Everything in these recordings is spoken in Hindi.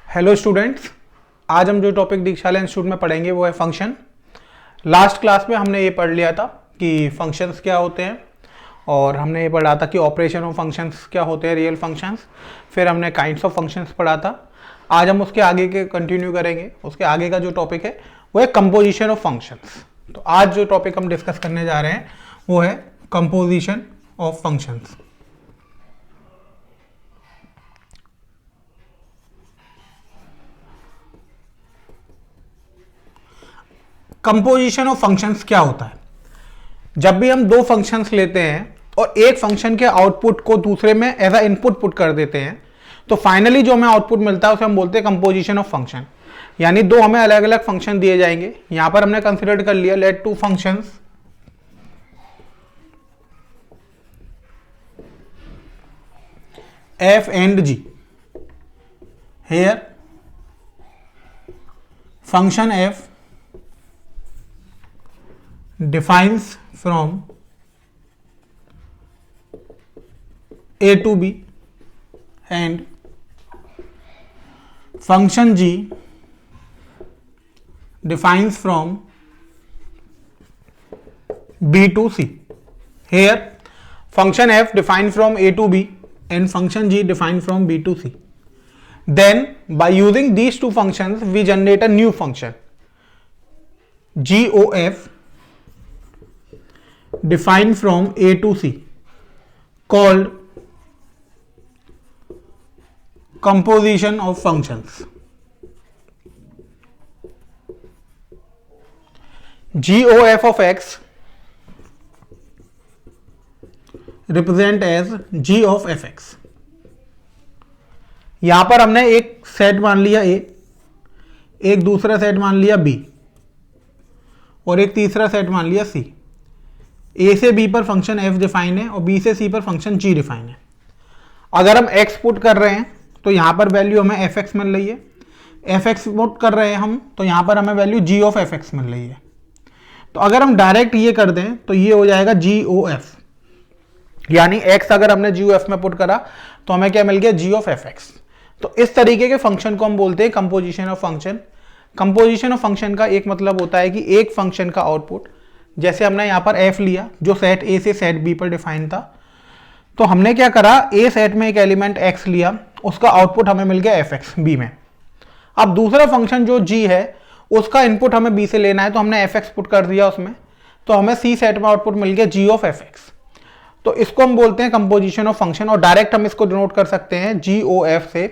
हेलो स्टूडेंट्स, आज हम जो टॉपिक दीक्षालय इंस्टीट्यूट में पढ़ेंगे वो है फंक्शन। लास्ट क्लास में हमने ये पढ़ लिया था कि फंक्शंस क्या होते हैं और हमने ये पढ़ा था कि ऑपरेशन ऑफ फंक्शंस क्या होते हैं, रियल फंक्शंस। फिर हमने काइंड्स ऑफ फंक्शंस पढ़ा था। आज हम उसके आगे के कंटिन्यू करेंगे। उसके आगे का जो टॉपिक है वो है कंपोजिशन ऑफ फंक्शंस। तो आज जो टॉपिक हम डिस्कस करने जा रहे हैं वो है composition of functions. Composition of functions क्या होता है? जब भी हम दो फंक्शंस लेते हैं और एक फंक्शन के आउटपुट को दूसरे में एज अ इनपुट पुट कर देते हैं तो फाइनली जो हमें आउटपुट मिलता है उसे हम बोलते हैं कंपोजिशन ऑफ फंक्शन। यानी दो हमें अलग अलग फंक्शन दिए जाएंगे। यहां पर हमने कंसीडर कर लिया let two functions f and g। here function f defines from a to b and function g defines from b to c। here function f defined from a to b and function g defined from b to c. Then by using these two functions we generate a new function GOF defined from a to c called composition of functions। GOF of x represent as g of fx। यहां पर हमने एक सेट मान लिया a, एक दूसरा सेट मान लिया b और एक तीसरा सेट मान लिया c। a से b पर फंक्शन f डिफाइन है और b से c पर फंक्शन g डिफाइन है। अगर हम x पुट कर रहे हैं तो यहां पर वैल्यू हमें fx मिल रही है। fx पुट कर रहे हैं हम तो यहां पर हमें वैल्यू g ऑफ fx मिल रही है। तो अगर हम डायरेक्ट ये कर दें तो ये हो जाएगा g o f। यानी x अगर हमने g o f में पुट करा तो हमें क्या मिल गया, g ऑफ fx। तो इस तरीके के फंक्शन को हम बोलते हैं composition of function. Composition of function का एक मतलब होता है कि एक फंक्शन का आउटपुट, जैसे हमने यहाँ पर f लिया जो सेट a से सेट b पर डिफाइन था, तो हमने क्या करा, a सेट में एक एलिमेंट x लिया, उसका आउटपुट हमें मिल गया fx b में। अब दूसरा फंक्शन जो g है उसका इनपुट हमें b से लेना है तो हमने fx पुट कर दिया उसमें, तो हमें c सेट में आउटपुट मिल गया g ऑफ fx। तो इसको हम बोलते हैं कंपोजिशन ऑफ फंक्शन और डायरेक्ट हम इसको डिनोट कर सकते हैं जी ओ एफ से।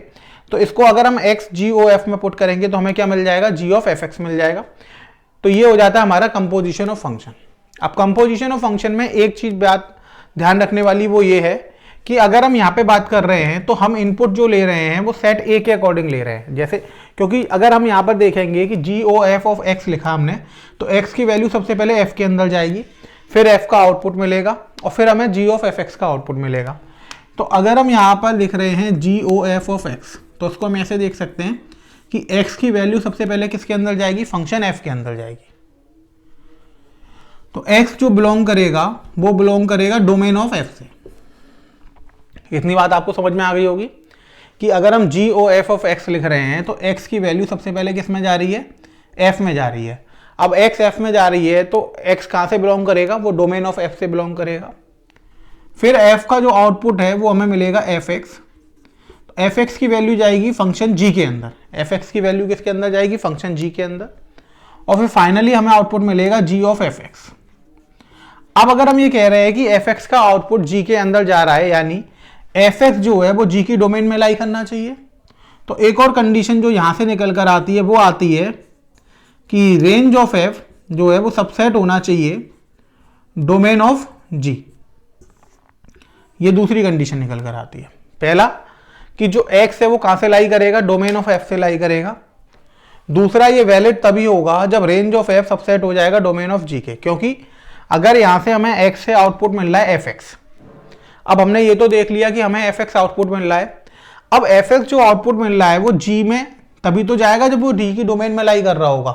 तो इसको अगर हम x जी ओ एफ में पुट करेंगे तो हमें क्या मिल जाएगा, g ऑफ fx मिल जाएगा। तो ये हो जाता है हमारा कंपोजिशन ऑफ फंक्शन। अब कंपोजिशन ऑफ फंक्शन में एक चीज बात ध्यान रखने वाली वो ये है कि अगर हम यहाँ पे बात कर रहे हैं तो हम इनपुट जो ले रहे हैं वो सेट a के अकॉर्डिंग ले रहे हैं। जैसे क्योंकि अगर हम यहाँ पर देखेंगे कि जी ओ एफ ऑफ x लिखा हमने तो x की वैल्यू सबसे पहले f के अंदर जाएगी, फिर f का आउटपुट मिलेगा और फिर हमें g ऑफ fx का आउटपुट मिलेगा। तो अगर हम यहाँ पर लिख रहे हैं g o f of x तो उसको हम ऐसे देख सकते हैं कि x की वैल्यू सबसे पहले किसके अंदर जाएगी, फंक्शन f के अंदर जाएगी। तो x जो बिलोंग करेगा वो बिलोंग करेगा डोमेन ऑफ f से। इतनी बात आपको समझ में आ गई होगी कि अगर हम g o f of x लिख रहे हैं तो x की वैल्यू सबसे पहले किस में जा रही है, f में जा रही है। अब x f में जा रही है तो x कहां से बिलोंग करेगा, वो डोमेन ऑफ f से बिलोंग करेगा। फिर f का जो आउटपुट है वो हमें मिलेगा fx। तो fx की वैल्यू जाएगी फंक्शन g के अंदर, fx की वैल्यू किसके अंदर जाएगी, फंक्शन g के अंदर। और फिर फाइनली हमें आउटपुट मिलेगा g ऑफ fx। अब अगर हम ये कह रहे हैं कि fx का आउटपुट g के अंदर जा रहा है यानी fx जो है वो g की डोमेन में लाई करना चाहिए। तो एक और कंडीशन जो यहां से निकल कर आती है वो आती है कि रेंज ऑफ f जो है वो सबसेट होना चाहिए डोमेन ऑफ g। ये दूसरी कंडीशन निकल कर आती है। पहला कि जो x है वो कहां से लाई करेगा, डोमेन ऑफ f से लाई करेगा। दूसरा ये वैलिड तभी होगा जब रेंज ऑफ f सबसेट हो जाएगा डोमेन ऑफ g के, क्योंकि अगर यहां से हमें x से आउटपुट मिल रहा है fx। अब हमने ये तो देख लिया कि हमें fx आउटपुट मिल रहा है। अब fx जो आउटपुट मिल रहा है वो g में तभी तो जाएगा जब वो d की डोमेन में लाई कर रहा होगा।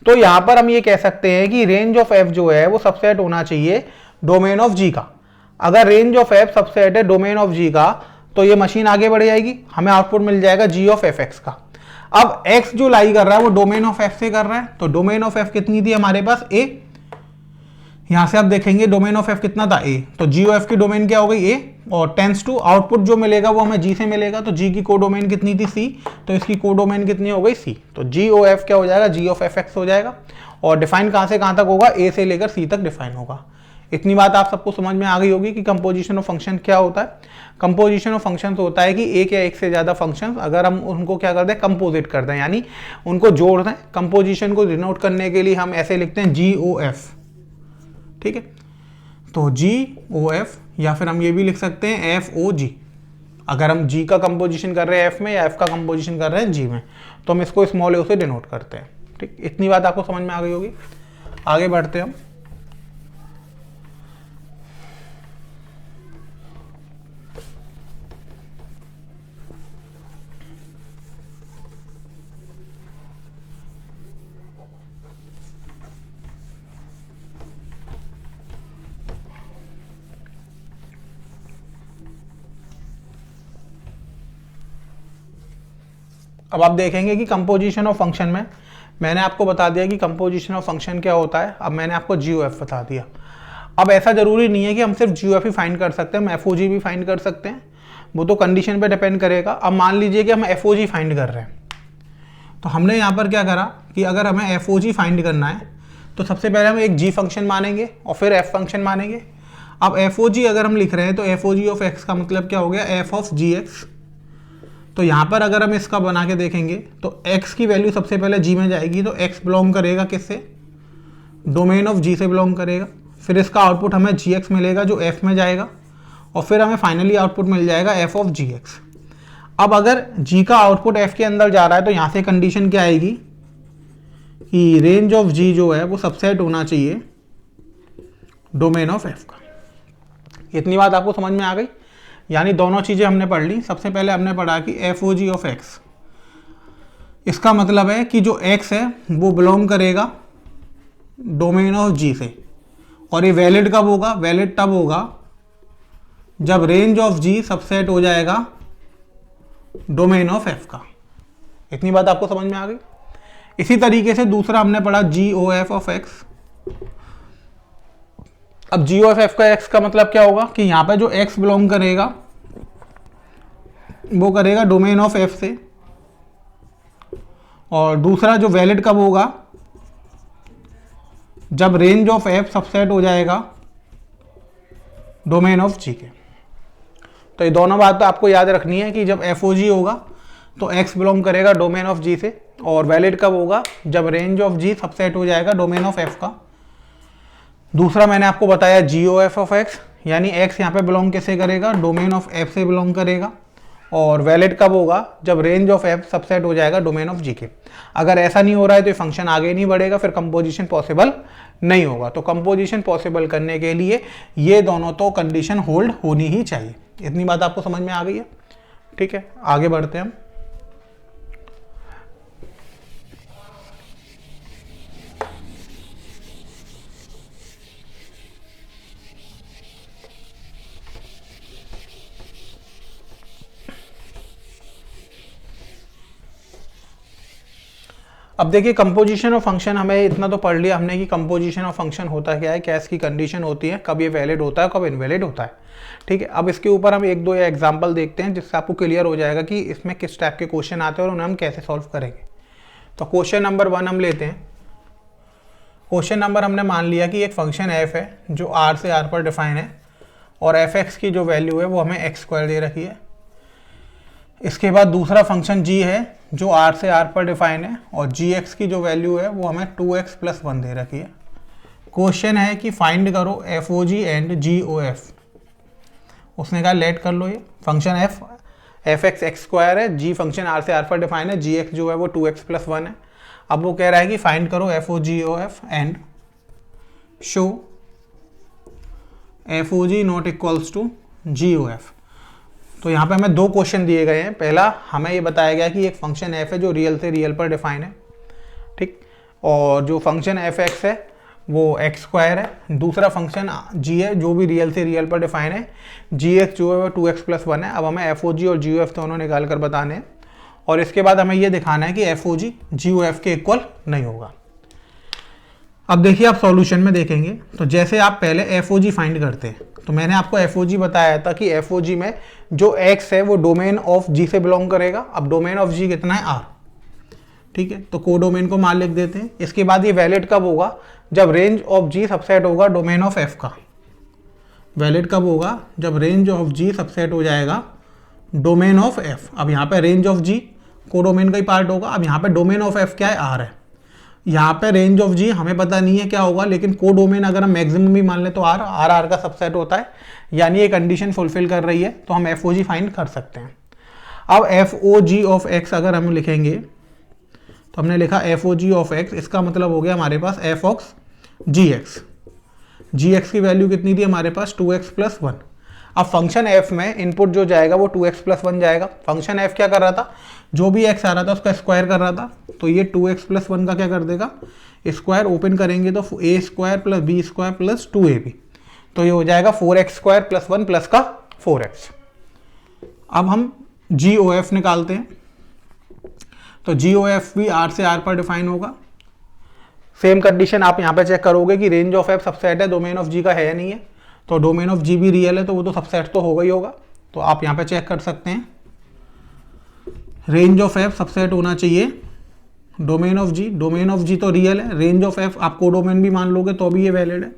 तो यहां पर हम ये कह सकते हैं कि रेंज ऑफ f जो है वो सबसेट होना चाहिए डोमेन ऑफ g का। अगर रेंज ऑफ f सबसेट है डोमेन ऑफ g का तो ये मशीन आगे बढ़ जाएगी, हमें आउटपुट मिल जाएगा g ऑफ fx का। अब x जो लाई कर रहा है वो डोमेन ऑफ f से कर रहा है, तो डोमेन ऑफ f कितनी थी हमारे पास a, यहां से आप देखेंगे डोमेन ऑफ f कितना था a, तो g ओ f की डोमेन क्या हो गई a, और टेंस टू आउटपुट जो मिलेगा वो हमें g से मिलेगा, तो g की कोडोमेन कितनी थी c, तो इसकी कोडोमेन कितनी हो गई c, तो g ओ f क्या हो जाएगा, g ऑफ fx हो जाएगा। और डिफाइन कहां से कहां तक होगा, a से लेकर c तक डिफाइन होगा। इतनी बात आप सबको समझ में आ गई होगी कि कंपोजिशन ऑफ फंक्शन क्या होता है। कंपोजिशन ऑफ फंक्शन होता है कि एक या एक से ज्यादा फंक्शन अगर हम उनको क्या करते हैं, कंपोजिट करते हैं, यानी उनको जोड़ दें। कंपोजिशन को डिनोट करने के लिए हम ऐसे लिखते हैं जी ओ एफ, ठीक है, तो जी ओ एफ, या फिर हम ये भी लिख सकते हैं एफ ओ जी। अगर हम जी का कंपोजिशन कर रहे हैं एफ में या एफ का कंपोजिशन कर रहे हैं जी में, तो हम इसको स्मॉल ए से डिनोट करते हैं। ठीक, इतनी बात आपको समझ में आ गई होगी। आगे बढ़ते हैं हम। अब आप देखेंगे कि कंपोजिशन ऑफ फंक्शन में मैंने आपको बता दिया कि कंपोजिशन ऑफ फंक्शन क्या होता है। अब मैंने आपको जी ओ एफ बता दिया। अब ऐसा जरूरी नहीं है कि हम सिर्फ जी ओ एफ ही फाइंड कर सकते हैं, हम एफ ओ जी भी फाइंड कर सकते हैं, वो तो कंडीशन पे डिपेंड करेगा। अब मान लीजिए कि हम एफ ओ जी फाइंड कर रहे हैं, तो हमने यहाँ पर क्या करा कि अगर हमें एफ ओ जी फाइंड करना है तो सबसे पहले हम एक जी फंक्शन मानेंगे और फिर एफ फंक्शन मानेंगे। अब एफ ओ जी अगर हम लिख रहे हैं तो F O G of X का मतलब क्या हो गया, एफ ऑफ जी एक्स। तो यहाँ पर अगर हम इसका बना के देखेंगे तो x की वैल्यू सबसे पहले g में जाएगी, तो x बिलोंग करेगा किससे, डोमेन ऑफ g से बिलोंग करेगा। फिर इसका आउटपुट हमें gx मिलेगा जो f में जाएगा, और फिर हमें फाइनली आउटपुट मिल जाएगा f ऑफ gx। अब अगर g का आउटपुट f के अंदर जा रहा है तो यहाँ से कंडीशन क्या आएगी कि रेंज ऑफ g जो है वो सबसेट होना चाहिए डोमेन ऑफ f का। इतनी बात आपको समझ में आ गई। यानी दोनों चीजें हमने पढ़ ली। सबसे पहले हमने पढ़ा कि F O G of X, इसका मतलब है कि जो x है वो बिलोंग करेगा डोमेन ऑफ g से, और ये वैलिड कब होगा, वैलिड तब होगा जब रेंज ऑफ g सबसेट हो जाएगा डोमेन ऑफ f का। इतनी बात आपको समझ में आ गई। इसी तरीके से दूसरा हमने पढ़ा जी ओ एफ ऑफ एक्स। अब जी ओ एफ का x का मतलब क्या होगा कि यहां पे जो x बिलोंग करेगा वो करेगा डोमेन ऑफ f से, और दूसरा जो वैलिड कब होगा, जब रेंज ऑफ f सबसेट हो जाएगा डोमेन ऑफ g के। तो ये दोनों बात तो आपको याद रखनी है कि जब एफ ओ जी होगा तो x बिलोंग करेगा डोमेन ऑफ g से, और वैलिड कब होगा, जब रेंज ऑफ g सबसेट हो जाएगा डोमेन ऑफ f का। दूसरा मैंने आपको बताया जी ओ एफ ऑफ एक्स, यानी x यहाँ पे बिलोंग किससे करेगा, डोमेन ऑफ f से बिलोंग करेगा, और वैलिड कब होगा, जब रेंज ऑफ f सबसेट हो जाएगा डोमेन ऑफ g के। अगर ऐसा नहीं हो रहा है तो ये फंक्शन आगे नहीं बढ़ेगा, फिर कंपोजिशन पॉसिबल नहीं होगा। तो कंपोजिशन पॉसिबल करने के लिए ये दोनों तो कंडीशन होल्ड होनी ही चाहिए। इतनी बात आपको समझ में आ गई है। ठीक है, आगे बढ़ते हैं हम। अब देखिए कंपोजिशन ऑफ फंक्शन, हमें इतना तो पढ़ लिया हमने कि कंपोजिशन ऑफ फंक्शन होता क्या है, क्या इसकी कंडीशन होती है, कब ये वैलिड होता है, कब इनवैलिड होता है। ठीक है, अब इसके ऊपर हम एक दो या एग्जांपल देखते हैं जिससे आपको क्लियर हो जाएगा कि इसमें किस टाइप के क्वेश्चन आते हैं और उन्हें हम कैसे सॉल्व करेंगे। तो क्वेश्चन नंबर 1 हम लेते हैं। क्वेश्चन नंबर हमने मान लिया कि एक फंक्शन f है जो r से r पर डिफाइन है, और f(x) की जो वैल्यू है वो हमें x² दे रखी है। इसके बाद दूसरा फंक्शन g है जो r से r पर डिफाइन है, और gx की जो वैल्यू है वो हमें 2x + 1 दे रखी है। क्वेश्चन है कि फाइंड करो F O G and G O F. उसने कहा लेट कर लो, ये फंक्शन एफ एक्स x² है, g फंक्शन r से r पर डिफाइन है, gx जो है वो 2x + 1 है। अब वो कह रहा है कि फाइंड करो F O G O F and show F O G not equals to G O F. तो यहाँ पे हमें दो क्वेश्चन दिए गए हैं। पहला हमें ये बताया गया कि एक फंक्शन f है जो रियल से रियल पर डिफाइन है, ठीक, और जो फंक्शन f(x) है वो x² है। दूसरा फंक्शन g है जो भी रियल से रियल पर डिफाइन है, gx जो है वो 2x + 1 है। अब हमें एफ ओ जी और जी ओ एफ दोनों निकाल कर बताने हैं, और इसके बाद हमें ये दिखाना है कि एफ ओ जी जी ओ एफ के इक्वल नहीं होगा। अब देखिए आप सॉल्यूशन में देखेंगे तो जैसे आप पहले एफ ओ जी फाइंड करते हैं, तो मैंने आपको एफ ओ जी बताया था कि एफ ओ जी में जो एक्स है वो डोमेन ऑफ जी से बिलोंग करेगा। अब डोमेन ऑफ जी कितना है, आर, ठीक है, तो कोडोमेन को मान लिख देते हैं। इसके बाद ये वैलिड कब होगा, जब रेंज ऑफ जी सबसेट होगा डोमेन ऑफ एफ का। वैलिड कब होगा, जब रेंज ऑफ जी सबसेट हो जाएगा डोमेन ऑफ एफ। अब यहाँ पे रेंज ऑफ जी कोडोमेन का ही पार्ट होगा। अब यहाँ पे डोमेन ऑफ एफ क्या है, आर है। यहाँ पे रेंज ऑफ जी हमें पता नहीं है क्या होगा, लेकिन कोडोमेन अगर हम मैक्सिमम भी मान ले तो आर, आर आर का सबसेट होता है, यानी ये कंडीशन फुलफिल कर रही है, तो हम एफ ओ जी फाइंड कर सकते हैं। अब F O G of X अगर हम लिखेंगे तो हमने लिखा F O G of X, इसका मतलब हो गया हमारे पास F of G X. G X की वैल्यू कितनी थी हमारे पास, 2x + 1। अब फंक्शन f में इनपुट जो जाएगा वो 2x + 1 जाएगा। फंक्शन f क्या कर रहा था, जो भी x आ रहा था उसका स्क्वायर कर रहा था, तो ये 2x + 1 का क्या कर देगा, स्क्वायर ओपन करेंगे तो a² + b² + 2ab, तो ये हो जाएगा 4x² + 1 प्लस का 4x। अब हम GOF निकालते हैं, तो GOF भी R से R पर डिफाइन होगा। सेम कंडीशन आप यहाँ पे चेक करोगे कि रेंज ऑफ एफ सबसेट है, डोमेन ऑफ जी का है या नहीं है, तो डोमेन ऑफ जी भी रियल है तो वो तो सबसेट तो होगा ही होगा। तो आप यहाँ पे चेक कर सकते हैं, रेंज ऑफ एफ सबसेट होना चाहिए domain of G. Domain of G तो रियल है, रेंज ऑफ एफ आप कोडोमेन भी मान लोगे तो भी ये वैलिड है।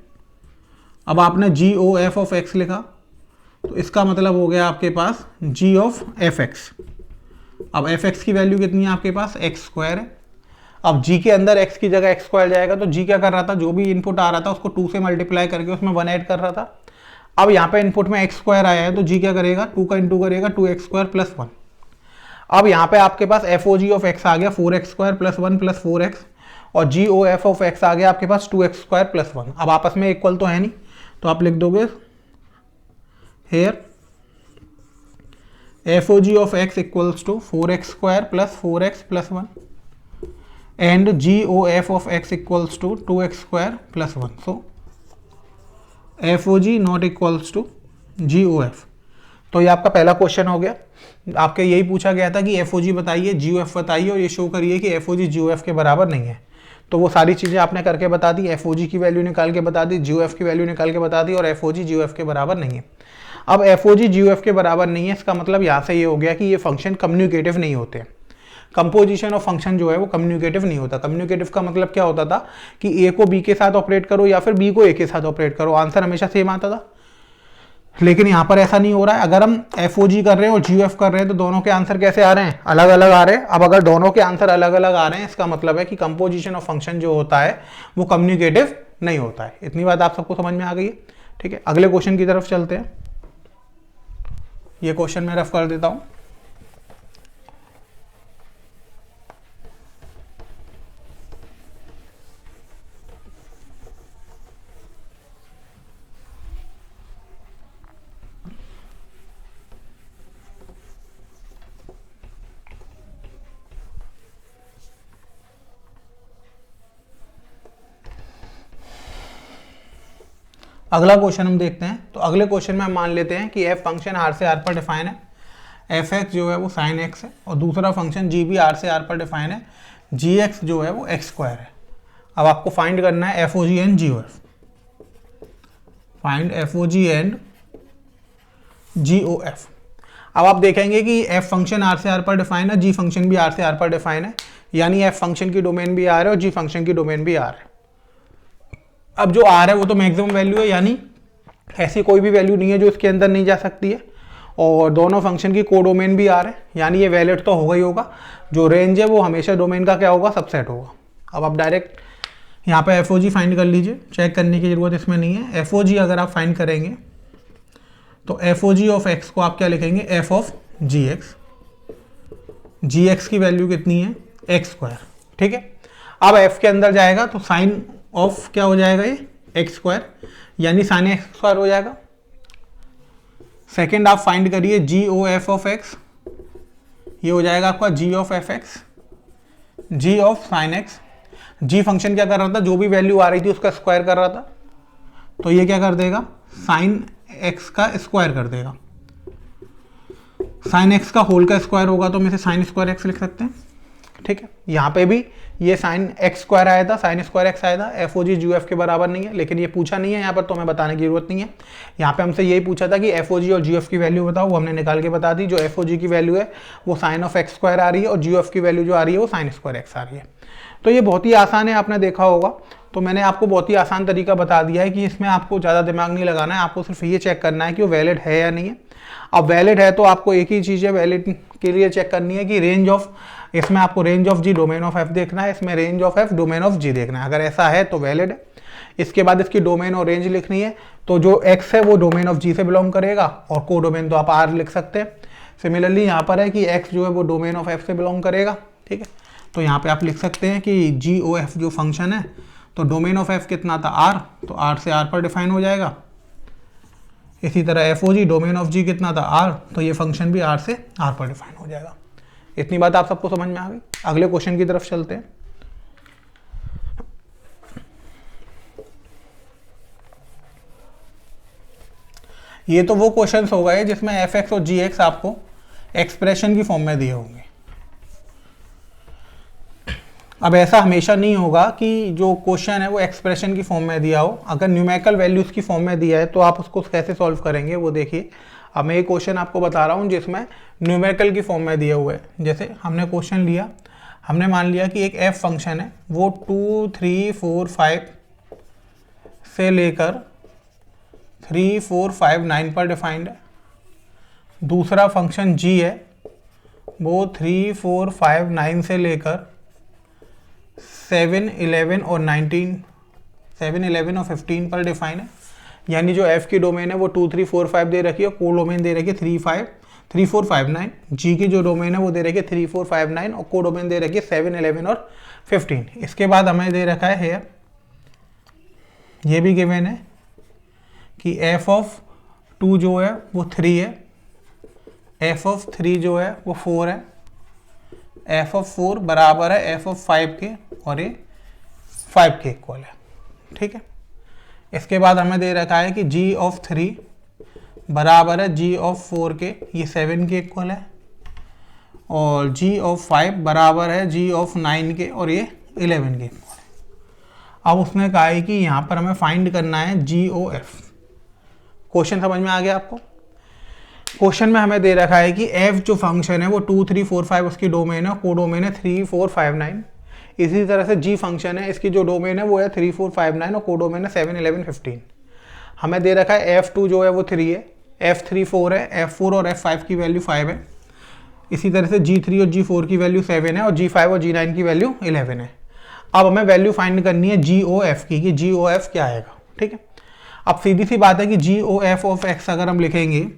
अब आपने जी ओ एफ ऑफ एक्स लिखा, तो इसका मतलब हो गया आपके पास जी ऑफ एफ एक्स। अब एफ एक्स की वैल्यू कितनी है आपके पास, x² है। अब g के अंदर x की जगह x² जाएगा, तो g क्या कर रहा था, जो भी इनपुट आ रहा था उसको 2 से मल्टीप्लाई करके उसमें 1 ऐड कर रहा था। अब यहाँ पे इनपुट में x² आया है तो g क्या करेगा, 2 का इंटू करेगा, 2x² + 1। अब यहाँ पे आपके पास F O G of X आ गया 4x² + 1 + 4x, और G O F of X आ गया आपके पास 2x² + 1। अब आपस में इक्वल तो है नहीं, तो आप लिख दोगे here F O G of X equals to 4x² + 4x + 1 and GOF of x equals to 2x² + 1. So FOG not equals to GOF. तो ये आपका पहला क्वेश्चन हो गया। आपके यही पूछा गया था कि FOG बताइए, GOF बताइए, और ये शो करिए कि FOG GOF के बराबर नहीं है। तो वो सारी चीज़ें आपने करके बता दी, FOG की वैल्यू निकाल के बता दी, GOF की वैल्यू निकाल के बता दी, और FOG GOF के बराबर नहीं है। अब FOG GOF के बराबर नहीं है, इसका मतलब यहाँ से ये हो गया कि ये फंक्शन कम्युनिकेटिव नहीं होते हैं। कंपोजिशन ऑफ फंक्शन जो है वो कम्युनिकेटिव नहीं होता। कम्युनिकेटिव का मतलब क्या होता था कि ए को बी के साथ ऑपरेट करो या फिर बी को ए के साथ ऑपरेट करो, आंसर हमेशा सेम आता था। लेकिन यहाँ पर ऐसा नहीं हो रहा है। अगर हम FOG कर रहे हैं और GOF कर रहे हैं तो दोनों के आंसर कैसे आ रहे हैं, अलग अलग आ रहे हैं। अब अगर दोनों के आंसर अलग अलग आ रहे हैं, इसका मतलब है कि कंपोजिशन ऑफ फंक्शन जो होता है वो कम्युनिकेटिव नहीं होता है। इतनी बात आप सबको समझ में आ गई है, ठीक है। अगले क्वेश्चन की तरफ चलते हैं। ये क्वेश्चन मैं रफ कर देता हूँ। अगला क्वेश्चन हम देखते हैं। तो अगले क्वेश्चन में हम मान लेते हैं कि f फंक्शन r से r पर डिफाइन है, f(x) जो है वो sin x है, और दूसरा फंक्शन g भी r से r पर डिफाइन है, gx जो है वो x² है। अब आपको फाइंड करना है FOG and GOF। Find FOG and GOF। अब आप देखेंगे कि f फंक्शन r से r पर डिफाइन है, g फंक्शन भी r से r पर डिफाइन है, यानी f फंक्शन की डोमेन भी r है और g फंक्शन की डोमेन भी r है। अब जो r है वो तो मैक्सिमम वैल्यू है, यानी ऐसी कोई भी वैल्यू नहीं है जो इसके अंदर नहीं जा सकती है, और दोनों फंक्शन की कोडोमेन भी r है, यानी ये वैलिड तो होगा ही होगा। जो रेंज है वो हमेशा डोमेन का क्या होगा, सबसेट होगा। अब आप डायरेक्ट यहाँ पे FOG फाइंड कर लीजिए, चेक करने की जरूरत इसमें नहीं है। FOG अगर आप फाइंड करेंगे तो FOG ऑफ x को आप क्या लिखेंगे, f ऑफ gx। gx की वैल्यू कितनी है, x², ठीक है। अब f के अंदर जाएगा तो साइन ऑफ क्या हो जाएगा, ये x², यानी साइन x² हो जाएगा। सेकेंड आप फाइंड करिए GOF ऑफ x, ये हो जाएगा आपका g of fx, g of sine x। g function क्या कर रहा था, जो भी वैल्यू आ रही थी उसका स्क्वायर कर रहा था, तो ये क्या कर देगा, साइन x का स्क्वायर कर देगा। साइन एक्स का होल का स्क्वायर होगा तो हम इसे साइन स्क्वायर एक्स लिख सकते हैं, ठीक है। यहाँ पे भी ये साइन एक्स स्क्वायर आया था, साइन स्क्वायर एक्स आया था, एफ ओ जी जी एफ के बराबर नहीं है, लेकिन ये पूछा नहीं है यहाँ पर तो हमें बताने की जरूरत नहीं है। यहाँ पे हमसे यही पूछा था कि एफ ओ जी और जी एफ की वैल्यू बताओ, वो हमने निकाल के बता दी। जो एफ ओ जी की वैल्यू है वो साइन ऑफ एक्स स्क्वायर आ रही है और जी एफ की वैल्यू जो आ रही है वो साइन स्क्वायर एक्स आ रही है। तो ये बहुत ही आसान है, आपने देखा होगा। तो मैंने आपको बहुत ही आसान तरीका बता दिया है कि इसमें आपको ज़्यादा दिमाग नहीं लगाना है, आपको सिर्फ ये चेक करना है कि वो वैलिड है या नहीं है। अब वैलिड है तो आपको एक ही चीज़ है वैलिड के लिए चेक करनी है कि रेंज ऑफ, इसमें आपको range of G domain of F देखना है, इसमें range of F domain of G देखना है। अगर ऐसा है तो वैलिड है। इसके बाद इसकी डोमेन और रेंज लिखनी है, तो जो एक्स है वो डोमेन ऑफ जी से बिलोंग करेगा और को डोमेन तो आप आर लिख सकते हैं। सिमिलरली यहाँ पर है कि एक्स जो है वो डोमेन ऑफ एफ से बिलोंग करेगा, ठीक है। तो यहाँ पे आप लिख सकते हैं कि जी ओ एफ जो फंक्शन है, तो डोमेन ऑफ एफ कितना था आर, तो आर से आर पर डिफाइन हो जाएगा। इसी तरह F O G domain of G कितना था आर, तो ये फंक्शन भी आर से आर पर डिफाइन हो जाएगा। इतनी बात आप सबको समझ में आ गई। अगले क्वेश्चन की तरफ चलते हैं। ये तो वो क्वेश्चंस हो गए जिसमें एफ एक्स और जी एक्स आपको एक्सप्रेशन की फॉर्म में दिए होंगे। अब ऐसा हमेशा नहीं होगा कि जो क्वेश्चन है वो एक्सप्रेशन की फॉर्म में दिया हो। अगर न्यूमेरिकल वैल्यूज की फॉर्म में दिया है तो आप उसको कैसे सॉल्व करेंगे वो देखिए। अब मैं ये क्वेश्चन आपको बता रहा हूँ जिसमें न्यूमेरिकल की फॉर्म में दिए हुए है। जैसे हमने क्वेश्चन लिया, हमने मान लिया कि एक एफ फंक्शन है वो 2, 3, 4, 5 से लेकर 3, 4, 5, 9 पर डिफाइंड है। दूसरा फंक्शन जी है वो 3, 4, 5, 9 से लेकर 7, 11 और 19, 7, 11 और 15 पर डिफाइन है। यानी जो f की डोमेन है वो 2, 3, 4, 5 दे रखी है, को डोमेन दे रखी है 3, 4, 5, 9। जी की जो डोमेन है वो दे रखी है 3, 4, 5, 9 और को डोमेन दे रखी है 7, 11 और 15। इसके बाद हमें दे रखा है हेयर, ये भी गिवन है कि f ऑफ 2 जो है वो 3 है, f ऑफ 3 जो है वो 4 है, f ऑफ 4 बराबर है f ऑफ 5 के और ये 5 के इक्वल है, ठीक है। इसके बाद हमें दे रखा है कि g ऑफ 3 बराबर है g ऑफ 4 के, ये 7 के इक्वल है, और g ऑफ 5 बराबर है g ऑफ 9 के और ये 11 के इक्वल है। अब उसने कहा है कि यहाँ पर हमें फाइंड करना है जी ओ एफ। क्वेश्चन समझ में आ गया आपको? क्वेश्चन में हमें दे रखा है कि f जो फंक्शन है वो 2, 3, 4, 5 उसकी डोमेन है, को डोमेन है 3, 4, 5, 9। इसी तरह से g फंक्शन है, इसकी जो डोमेन है वो है 3, 4, 5, 9 और को डोमेन है 7, 11, 15। हमें दे रखा है f2 जो है वो 3 है, f3 4 है, f4 और f5 की वैल्यू 5 है। इसी तरह से g3 और g4 की वैल्यू 7 है और g5 और g9 की वैल्यू 11 है। अब हमें वैल्यू फाइंड करनी है जी ओ एफ की, कि जी ओ एफ क्या आएगा, ठीक है। अब सीधी सी बात है कि जी ओ एफ ऑफ एक्स अगर हम लिखेंगे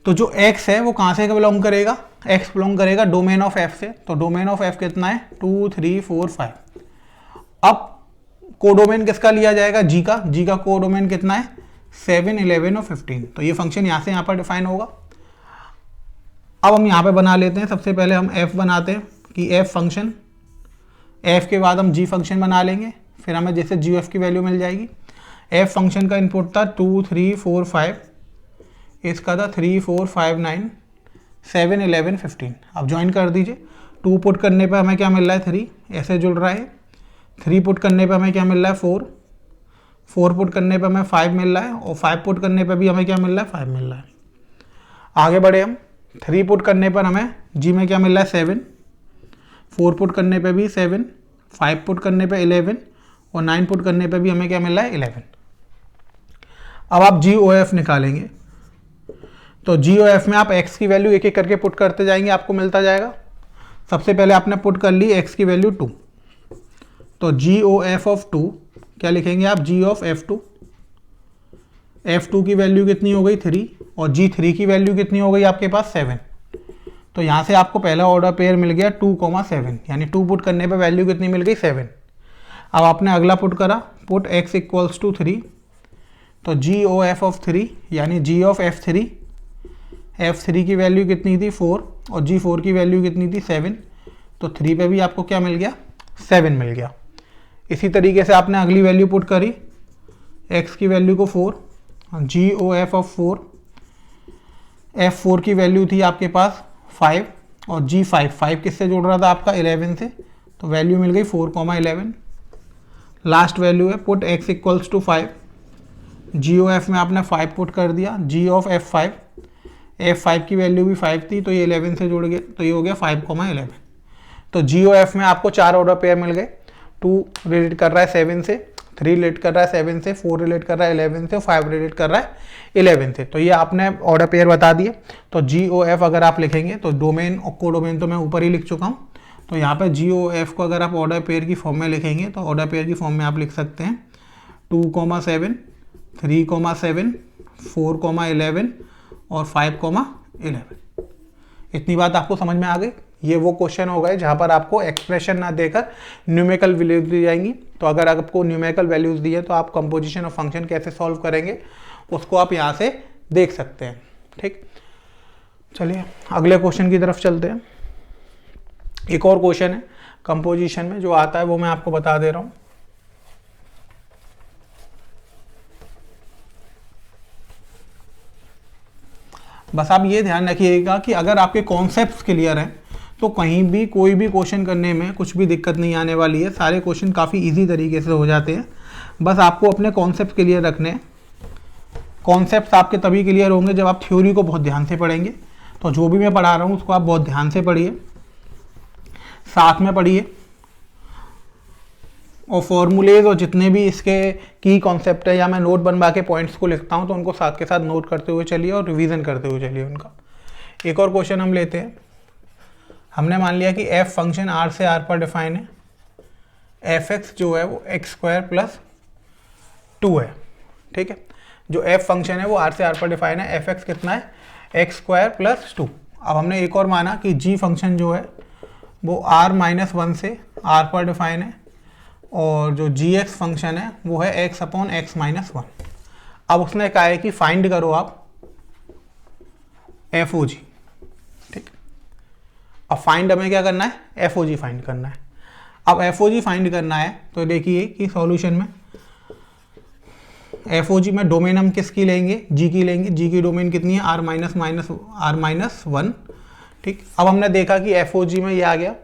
तो जो x है वो कहाँ से बिलोंग करेगा, x बिलोंग करेगा डोमेन ऑफ f से। तो डोमेन ऑफ f कितना है 2, 3, 4, 5। अब कोडोमेन किसका लिया जाएगा, g का। g का कोडोमेन कितना है 7, 11 और 15। तो ये फंक्शन यहाँ से यहाँ पर डिफाइन होगा। अब हम यहाँ पे बना लेते हैं। सबसे पहले हम f बनाते हैं कि f फंक्शन, f के बाद हम g फंक्शन बना लेंगे, फिर हमें जैसे जी एफ की वैल्यू मिल जाएगी। f फंक्शन का इनपुट था 2, 3, 4, 5, इसका था 3, 4, 5, 9, 7, 11, 15। अब ज्वाइन कर दीजिए। 2 पुट करने पे हमें क्या मिल रहा है 3, ऐसे जुड़ रहा है। 3 पुट करने पे हमें क्या मिल रहा है 4, 4 पुट करने पे हमें 5 मिल रहा है, और 5 पुट करने पे भी हमें क्या मिल रहा है 5 मिल रहा है। आगे बढ़े हम। 3 पुट करने पर हमें जी में क्या मिल रहा है 7, 4 पुट करने पे भी 7, 5 पुट करने पे 11 और 9 पुट करने पे भी हमें क्या मिल रहा है 11। अब आप जी ओ एफ निकालेंगे। तो जी ओ एफ में आप x की वैल्यू एक एक करके पुट करते जाएंगे, आपको मिलता जाएगा। सबसे पहले आपने पुट कर ली x की वैल्यू 2, तो जी ओ एफ ऑफ 2 क्या लिखेंगे आप, जी ऑफ f2। f2 की वैल्यू कितनी हो गई 3, और g3 की वैल्यू कितनी हो गई आपके पास 7। तो यहाँ से आपको पहला ऑर्डर पेयर मिल गया 2,7, यानी 2 पुट करने पे वैल्यू कितनी मिल गई 7। अब आपने अगला पुट करा, पुट x इक्वल्स टू 3, तो जी ओ एफ ऑफ 3 यानी जी ऑफ f3, f3 की वैल्यू कितनी थी 4 और g4 की वैल्यू कितनी थी 7। तो 3 पे भी आपको क्या मिल गया 7 मिल गया। इसी तरीके से आपने अगली वैल्यू पुट करी, x की वैल्यू को 4, जी ओ एफ ऑफ 4 F4 की वैल्यू थी आपके पास 5 और G5, 5 किससे जोड़ रहा था आपका 11 से, तो वैल्यू मिल गई 4,11। लास्ट वैल्यू है put x equals to 5, GOF में आपने 5 पुट कर दिया, G ऑफ F5, F5 की वैल्यू भी 5 थी तो ये 11 से जुड़ गया तो ये हो गया 5,11। तो GOF में आपको 4 ऑर्डर पेयर मिल गए, 2 रिलेट कर रहा है 7 से, 3 रिलेट कर रहा है 7 से, 4 रिलेट कर रहा है 11 से, 5 रिलेट कर रहा है 11 से। तो ये आपने ऑर्डर पेयर बता दिए। तो GOF अगर आप लिखेंगे तो डोमेन और कोडोमेन तो मैं ऊपर ही लिख चुका हूँ, तो यहाँ पे GOF को अगर आप ऑर्डर पेयर की फॉर्म में लिखेंगे तो ऑर्डर पेयर की फॉर्म में आप लिख सकते हैं 2,7, 3,7, 4,11 और 5,11। इतनी बात आपको समझ में आ गई। ये वो क्वेश्चन हो गए जहाँ पर आपको एक्सप्रेशन ना देकर न्यूमेरिकल वैल्यूज दी जाएंगी। तो अगर आपको न्यूमेरिकल वैल्यूज दी है तो आप कंपोजिशन ऑफ फंक्शन कैसे सॉल्व करेंगे उसको आप यहाँ से देख सकते हैं। ठीक, चलिए अगले क्वेश्चन की तरफ चलते हैं। एक और क्वेश्चन है कंपोजिशन में जो आता है वो मैं आपको बता दे रहा हूँ। बस आप ये ध्यान रखिएगा कि अगर आपके कॉन्सेप्ट्स क्लियर हैं तो कहीं भी कोई भी क्वेश्चन करने में कुछ भी दिक्कत नहीं आने वाली है। सारे क्वेश्चन काफ़ी इजी तरीके से हो जाते हैं। बस आपको अपने कॉन्सेप्ट क्लियर रखने हैं। कॉन्सेप्ट्स आपके तभी क्लियर होंगे जब आप थ्योरी को बहुत ध्यान से पढ़ेंगे। तो जो भी मैं पढ़ा रहा हूँ उसको आप बहुत ध्यान से पढ़िए, साथ में पढ़िए, और फॉर्मूलेज और जितने भी इसके की कॉन्सेप्ट है या मैं नोट बनवा के पॉइंट्स को लिखता हूँ तो उनको साथ के साथ नोट करते हुए चलिए और रिवीजन करते हुए चलिए उनका। एक और क्वेश्चन हम लेते हैं। हमने मान लिया कि f फंक्शन r से r पर डिफाइन है, fx जो है वो x² + 2 है। ठीक है, जो f फंक्शन है वो r से r पर डिफाइन है, fx कितना है x² + 2। अब हमने एक और माना कि g फंक्शन जो है वो r-1 से r पर डिफाइन है और जो gx फंक्शन है वो है x/x-1। अब उसने कहा है कि फाइंड करो आप FOG। ठीक, अब फाइंड हमें क्या करना है, FOG फाइंड करना है। अब FOG फाइंड करना है तो देखिए कि सॉल्यूशन में FOG में डोमेन हम किसकी लेंगे, g की लेंगे। g की डोमेन कितनी है r-1। ठीक, अब हमने देखा कि FOG में ये आ गया।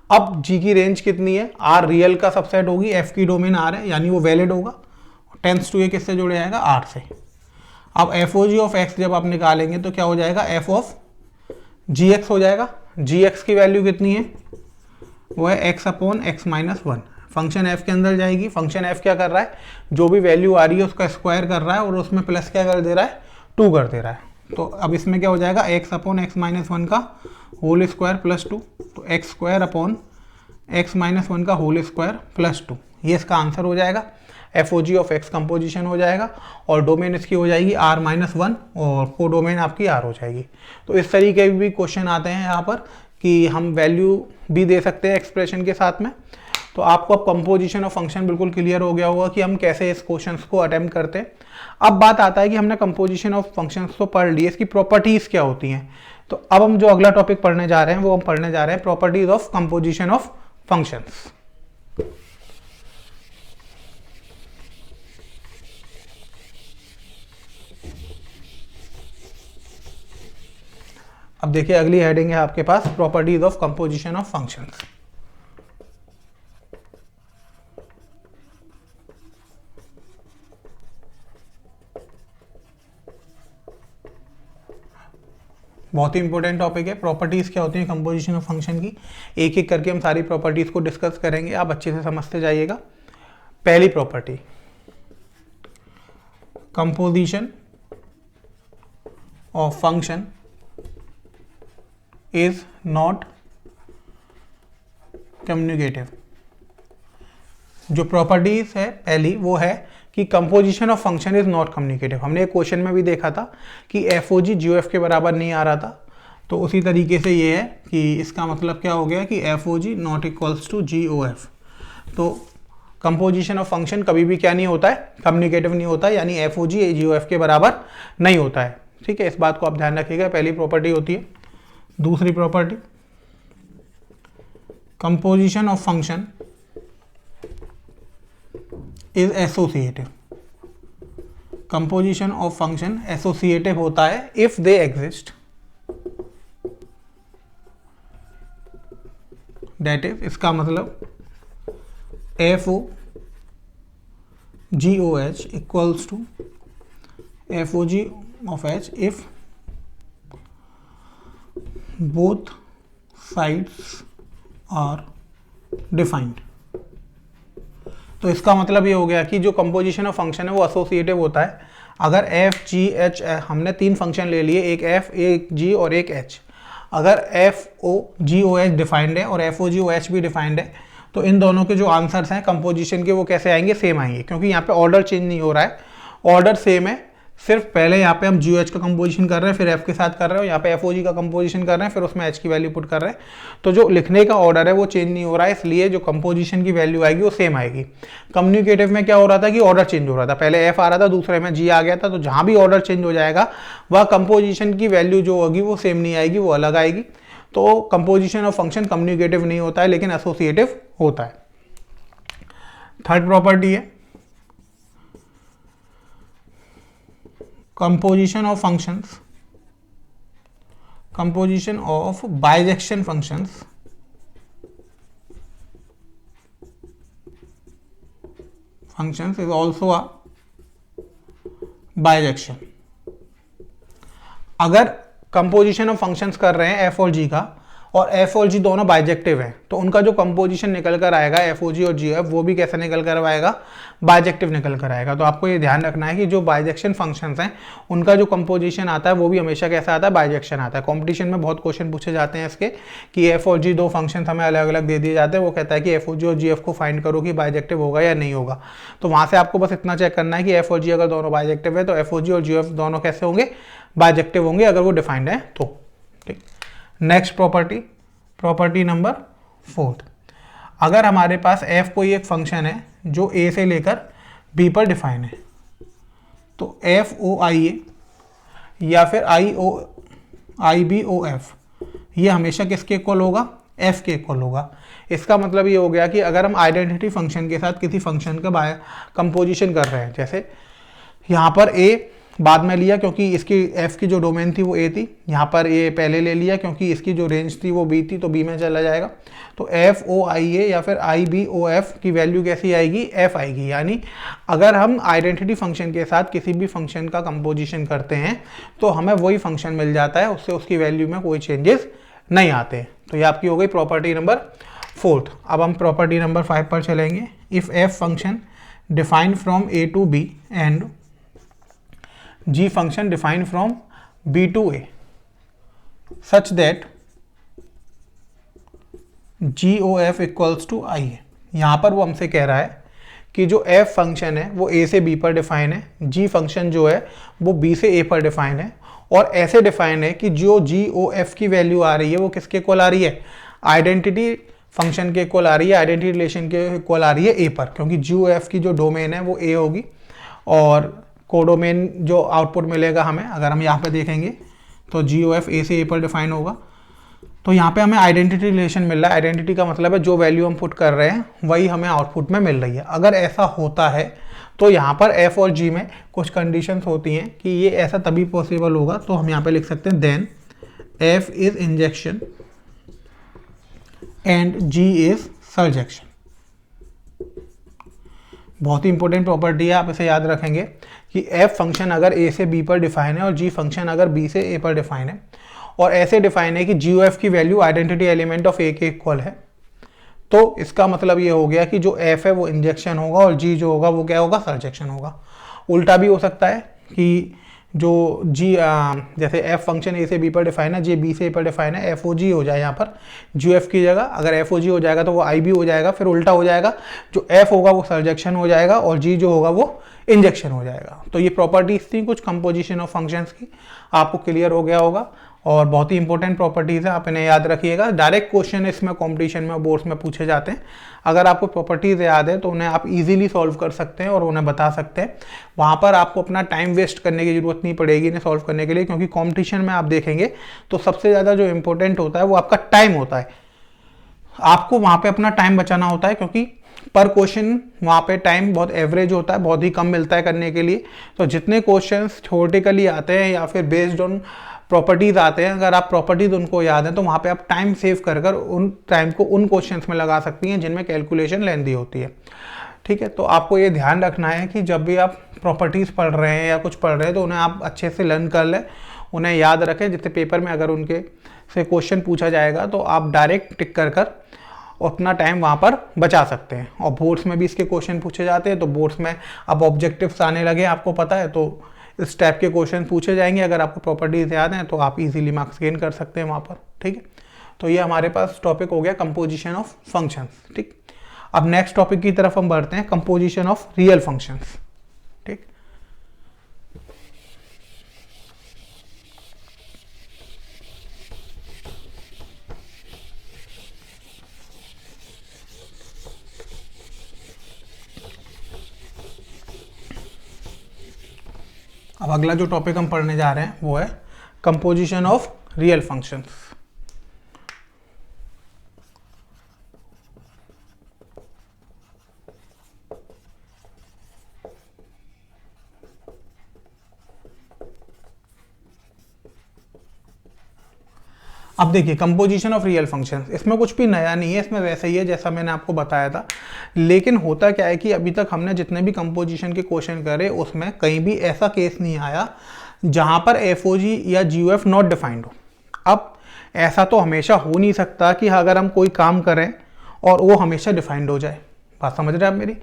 अब g की रेंज कितनी है, r रियल का सबसेट होगी, f की डोमेन r है यानी वो वैलिड होगा। टेंस टू ये किससे जुड़ जाएगा, r से। अब FOG ऑफ x जब आप निकालेंगे तो क्या हो जाएगा, f ऑफ gx हो जाएगा। gx की वैल्यू कितनी है, वो है x/x-1। फंक्शन f के अंदर जाएगी। फंक्शन f क्या कर रहा है, जो भी वैल्यू आ रही है उसका स्क्वायर कर रहा है और उसमें प्लस क्या कर दे रहा है, 2 कर दे रहा है। तो अब इसमें क्या हो जाएगा, x/x-1 का होल स्क्वायर + 2, तो x² का होल स्क्वायर + 2। ये इसका आंसर हो जाएगा। FOG ऑफ x कंपोजिशन हो जाएगा और डोमेन इसकी हो जाएगी r-1 और को डोमेन आपकी r हो जाएगी। तो इस तरीके के भी क्वेश्चन आते हैं यहाँ पर कि हम वैल्यू भी दे सकते हैं एक्सप्रेशन के साथ में। तो आपको अब कंपोजिशन ऑफ फंक्शन बिल्कुल क्लियर हो गया होगा कि हम कैसे इस क्वेश्चंस को अटेम्प्ट करते हैं। अब बात आता है कि हमने कंपोजिशन ऑफ फंक्शंस तो पढ़ ली, इसकी प्रॉपर्टीज क्या होती हैं। तो अब हम जो अगला टॉपिक पढ़ने जा रहे हैं वो हम पढ़ने जा रहे हैं properties of composition of functions. अब देखिए अगली हेडिंग है आपके पास properties of composition of functions. बहुत ही इंपॉर्टेंट टॉपिक है। प्रॉपर्टीज क्या होती हैं कंपोजिशन ऑफ फंक्शन की, एक एक करके हम सारी प्रॉपर्टीज को डिस्कस करेंगे। आप अच्छे से समझते जाइएगा। पहली property, composition of function is not communicative. जो प्रॉपर्टीज है पहली वो है कि composition of function is not communicative. हमने एक क्वेश्चन में भी देखा था कि FOG GOF के बराबर नहीं आ रहा था। तो उसी तरीके से ये है कि इसका मतलब क्या हो गया कि FOG not equals to GOF। तो कंपोजिशन ऑफ फंक्शन कभी भी क्या नहीं होता है, कम्युनिकेटिव नहीं होता है, यानी FOG GOF के बराबर नहीं होता है। ठीक है, इस बात को आप ध्यान रखिएगा। पहली प्रॉपर्टी होती है। दूसरी property, composition of function is associative. Composition of function associative होता है if they exist. That is, इसका मतलब FOGOH equals to FOG of H if both sides are defined। तो इसका मतलब ये हो गया कि जो कंपोजिशन ऑफ फंक्शन है वो एसोसिएटिव होता है। अगर एफ जी एच, हमने 3 फंक्शन ले लिए, एक एफ, एक जी और एक एच। अगर F O G O H defined है और F O G O H भी डिफाइंड है, तो इन दोनों के जो आंसर्स हैं कंपोजिशन के वो कैसे आएंगे, सेम आएंगे, क्योंकि यहाँ पे ऑर्डर चेंज नहीं हो रहा है, ऑर्डर सेम है। सिर्फ पहले यहाँ पे हम जी ओ एच का कंपोजिशन कर रहे हैं, फिर एफ के साथ कर रहे हो, यहाँ पे एफ ओ जी का कंपोजिशन कर रहे हैं, फिर उसमें एच की वैल्यू पुट कर रहे हैं। तो जो लिखने का ऑर्डर है वो चेंज नहीं हो रहा है, इसलिए जो कंपोजिशन की वैल्यू आएगी वो सेम आएगी। कम्युनिकेटिव में क्या हो रहा था कि ऑर्डर चेंज हो रहा था, पहले एफ आ रहा था, दूसरे में जी आ गया था, तो जहां भी ऑर्डर चेंज हो जाएगा वह कंपोजिशन की वैल्यू जो होगी वो सेम नहीं आएगी, वो अलग आएगी। तो कंपोजिशन ऑफ फंक्शन कम्युनिकेटिव नहीं होता है लेकिन एसोसिएटिव होता है। थर्ड प्रॉपर्टी है composition of functions, composition of bijection functions is also a bijection। अगर कंपोजिशन ऑफ फंक्शंस कर रहे हैं एफ और जी का, और एफ और जी दोनों बाइजेक्टिव हैं, तो उनका जो कंपोजिशन निकल कर आएगा एफ ओ जी और जी एफ, वो भी कैसे निकल कर आएगा, बाइजेक्टिव निकल कर आएगा। तो आपको ये ध्यान रखना है कि जो बाइजेक्शन फंक्शंस हैं उनका जो कंपोजिशन आता है वो भी हमेशा कैसा आता है, बाइजेक्शन आता है। कॉम्पिटिशन में बहुत क्वेश्चन पूछे जाते हैं इसके कि एफ और जी दो फंक्शन हमें अलग अलग दे दिए जाते हैं, वो कहता है कि एफ ओ जी और जी एफ को फाइंड करो कि बाइजेक्टिव होगा या नहीं होगा। तो वहां से आपको बस इतना चेक करना है कि एफ और जी अगर दोनों बाइजेक्टिव है तो एफ ओ जी और जी एफ दोनों कैसे होंगे, बाइजेक्टिव होंगे, अगर वो डिफाइंड है तो। ठीक, नेक्स्ट प्रॉपर्टी नंबर 4, अगर हमारे पास f कोई एक फंक्शन है जो a से लेकर b पर डिफाइन है, तो एफ ओ आई ए या फिर आई बी ओ एफ, ये हमेशा किसके इक्वल होगा, f के इक्वल होगा। इसका मतलब ये हो गया कि अगर हम आइडेंटिटी फंक्शन के साथ किसी फंक्शन का कंपोजिशन कर रहे हैं, जैसे यहाँ पर a बाद में लिया क्योंकि इसकी f की जो डोमेन थी वो a थी, यहाँ पर a पहले ले लिया क्योंकि इसकी जो रेंज थी वो b थी, तो b में चला जाएगा। तो एफ ओ आई ए या फिर आई बी ओ एफ की वैल्यू कैसी आएगी, f आएगी। यानी अगर हम आइडेंटिटी फंक्शन के साथ किसी भी फंक्शन का कंपोजिशन करते हैं तो हमें वही फंक्शन मिल जाता है, उससे उसकी वैल्यू में कोई चेंजेस नहीं आते। तो ये आपकी हो गई प्रॉपर्टी नंबर 4। अब हम प्रॉपर्टी नंबर 5 पर चलेंगे। If F function defined from A to B and g function defined from b to a such that GOF equals to I है। यहाँ पर वो हमसे कह रहा है कि जो f फंक्शन है वो a से b पर डिफाइन है, g फंक्शन जो है वो b से a पर डिफाइन है, और ऐसे डिफाइन है कि जो GOF की वैल्यू आ रही है वो किसके इक्वल आ रही है, आइडेंटिटी फंक्शन के इक्वल आ रही है, आइडेंटिटी रिलेशन के इक्वल आ रही है a पर, क्योंकि GOF की जो डोमेन है वो a होगी और कोडोमेन जो आउटपुट मिलेगा हमें, अगर हम यहाँ पे देखेंगे तो GOF a से a पर डिफाइन होगा। तो यहाँ पे हमें आइडेंटिटी रिलेशन मिल रहा है, आइडेंटिटी का मतलब है जो वैल्यू हम पुट कर रहे हैं वही हमें आउटपुट में मिल रही है। अगर ऐसा होता है तो यहाँ पर f और g में कुछ कंडीशंस होती हैं कि ये ऐसा तभी पॉसिबल होगा, तो हम यहाँ पे लिख सकते हैं then f is injection and g is surjection. बहुत ही इंपॉर्टेंट प्रॉपर्टी है, आप इसे याद रखेंगे कि f फंक्शन अगर a से b पर डिफाइन है और g फंक्शन अगर b से a पर डिफाइन है, और ऐसे डिफाइन है कि GOF की value identity element of a के इक्वल है, तो इसका मतलब ये हो गया कि जो f है वो इंजेक्शन होगा और g जो होगा वो क्या होगा, सर्जेक्शन होगा। उल्टा भी हो सकता है कि जो g जैसे f फंक्शन a से b पर डिफाइन है, g b से a पर डिफाइन है, एफ ओ जी हो जाए यहाँ पर GOF की जगह, अगर एफ ओ जी हो जाएगा तो वो आई बी हो जाएगा, फिर उल्टा हो जाएगा, जो f होगा वो सर्जेक्शन हो जाएगा और g जो होगा वो इंजेक्शन हो जाएगा। तो ये प्रॉपर्टीज थी कुछ कंपोजिशन ऑफ फंक्शंस की, आपको क्लियर हो गया होगा, और बहुत ही इंपॉर्टेंट प्रॉपर्टीज है, आप इन्हें याद रखिएगा। डायरेक्ट क्वेश्चन इसमें कॉम्पिटिशन में बोर्ड्स में पूछे जाते हैं। अगर आपको प्रॉपर्टीज याद है तो उन्हें आप इजीली सॉल्व कर सकते हैं और उन्हें बता सकते हैं, वहां पर आपको अपना टाइम वेस्ट करने की जरूरत नहीं पड़ेगी इन्हें सॉल्व करने के लिए, क्योंकि कॉम्पिटिशन में आप देखेंगे तो सबसे ज़्यादा जो इंपॉर्टेंट होता है वो आपका टाइम होता है। आपको वहां पे अपना टाइम बचाना होता है, क्योंकि पर क्वेश्चन वहाँ पे टाइम बहुत एवरेज होता है, बहुत ही कम मिलता है करने के लिए। तो जितने क्वेश्चंस थ्योरेटिकली आते हैं या फिर बेस्ड ऑन प्रॉपर्टीज़ आते हैं, अगर आप प्रॉपर्टीज़ उनको याद हैं तो वहाँ पे आप टाइम सेव कर कर उन टाइम को उन क्वेश्चंस में लगा सकती हैं जिनमें कैलकुलेशन लेंदी होती है। ठीक है, तो आपको ये ध्यान रखना है कि जब भी आप प्रॉपर्टीज़ पढ़ रहे हैं या कुछ पढ़ रहे हैं तो उन्हें आप अच्छे से लर्न कर लें, उन्हें याद रखें, जिससे पेपर में अगर उनके से क्वेश्चन पूछा जाएगा तो आप डायरेक्ट टिक कर कर अपना टाइम वहाँ पर बचा सकते हैं। और बोर्ड्स में भी इसके क्वेश्चन पूछे जाते हैं, तो बोर्ड्स में अब ऑब्जेक्टिव्स आने लगे, आपको पता है, तो इस टाइप के क्वेश्चन पूछे जाएंगे। अगर आपको प्रॉपर्टीज याद हैं तो आप इजीली मार्क्स गेन कर सकते हैं वहाँ पर। ठीक है, तो ये हमारे पास टॉपिक हो गया कंपोजिशन ऑफ फंक्शंस। ठीक, अब नेक्स्ट टॉपिक की तरफ हम बढ़ते हैं, कंपोजिशन ऑफ रियल फंक्शंस। ठीक, अब अगला जो टॉपिक हम पढ़ने जा रहे हैं वो है कंपोजिशन ऑफ रियल फंक्शंस। अब देखिए कंपोजिशन ऑफ रियल फंक्शंस, इसमें कुछ भी नया नहीं है, इसमें वैसे ही है जैसा मैंने आपको बताया था। लेकिन होता क्या है कि अभी तक हमने जितने भी कंपोजिशन के क्वेश्चन करे उसमें कहीं भी ऐसा केस नहीं आया जहां पर एफओजी या जीओएफ नॉट डिफाइंड हो। अब ऐसा तो हमेशा हो नहीं सकता कि अगर हम कोई काम करें और वो हमेशा डिफाइंड हो जाए। बात समझ रहे हैं आप मेरी?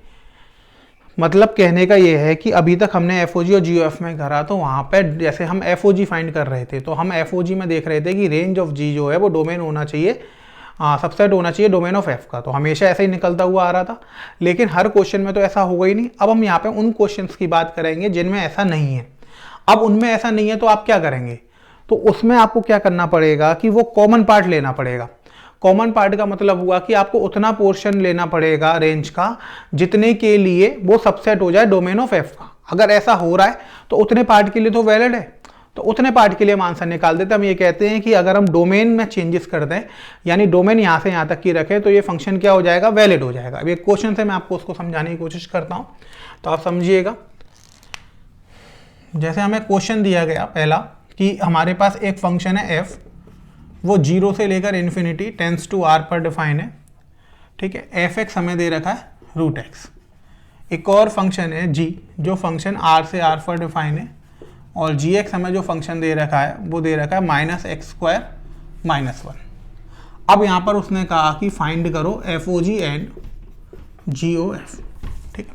मतलब कहने का ये है कि अभी तक हमने एफओजी और जीओएफ में करा, तो वहाँ पे जैसे हम एफओजी फाइंड कर रहे थे तो हम एफओजी में देख रहे थे कि रेंज ऑफ जी जो है वो डोमेन होना चाहिए, सबसेट होना चाहिए डोमेन ऑफ एफ का, तो हमेशा ऐसा ही निकलता हुआ आ रहा था। लेकिन हर क्वेश्चन में तो ऐसा होगा ही नहीं। अब हम यहाँ पे उन क्वेश्चंस की बात करेंगे जिनमें ऐसा नहीं है। अब उनमें ऐसा नहीं है तो आप क्या करेंगे? तो उसमें आपको क्या करना पड़ेगा कि वो कॉमन पार्ट लेना पड़ेगा। कॉमन पार्ट का मतलब हुआ कि आपको उतना पोर्शन लेना पड़ेगा रेंज का जितने के लिए वो सबसेट हो जाए डोमेन ऑफ एफ का। अगर ऐसा हो रहा है तो उतने पार्ट के लिए तो वैलिड है, तो उतने पार्ट के लिए हम आंसर निकाल देते हैं। हम ये कहते हैं कि अगर हम डोमेन में चेंजेस कर दें, यानी डोमेन यहाँ से यहाँ तक की रखें, तो ये फंक्शन क्या हो जाएगा? वैलिड हो जाएगा। अब एक क्वेश्चन से मैं आपको उसको समझाने की कोशिश करता हूँ तो आप समझिएगा। जैसे हमें क्वेश्चन दिया गया पहला कि हमारे पास एक फंक्शन है एफ, वो 0 से लेकर इन्फिनिटी टेंस टू आर पर डिफाइन है। ठीक है, एफ एक्स हमें दे रखा है रूट एक्स। एक और फंक्शन है जी, जो फंक्शन आर से आर पर डिफाइन है, और जी एक्स हमें जो फंक्शन दे रखा है वो दे रखा है माइनस एक्स स्क्वायर माइनस 1। अब यहाँ पर उसने कहा कि फाइंड करो F O G and G O F. ठीक है,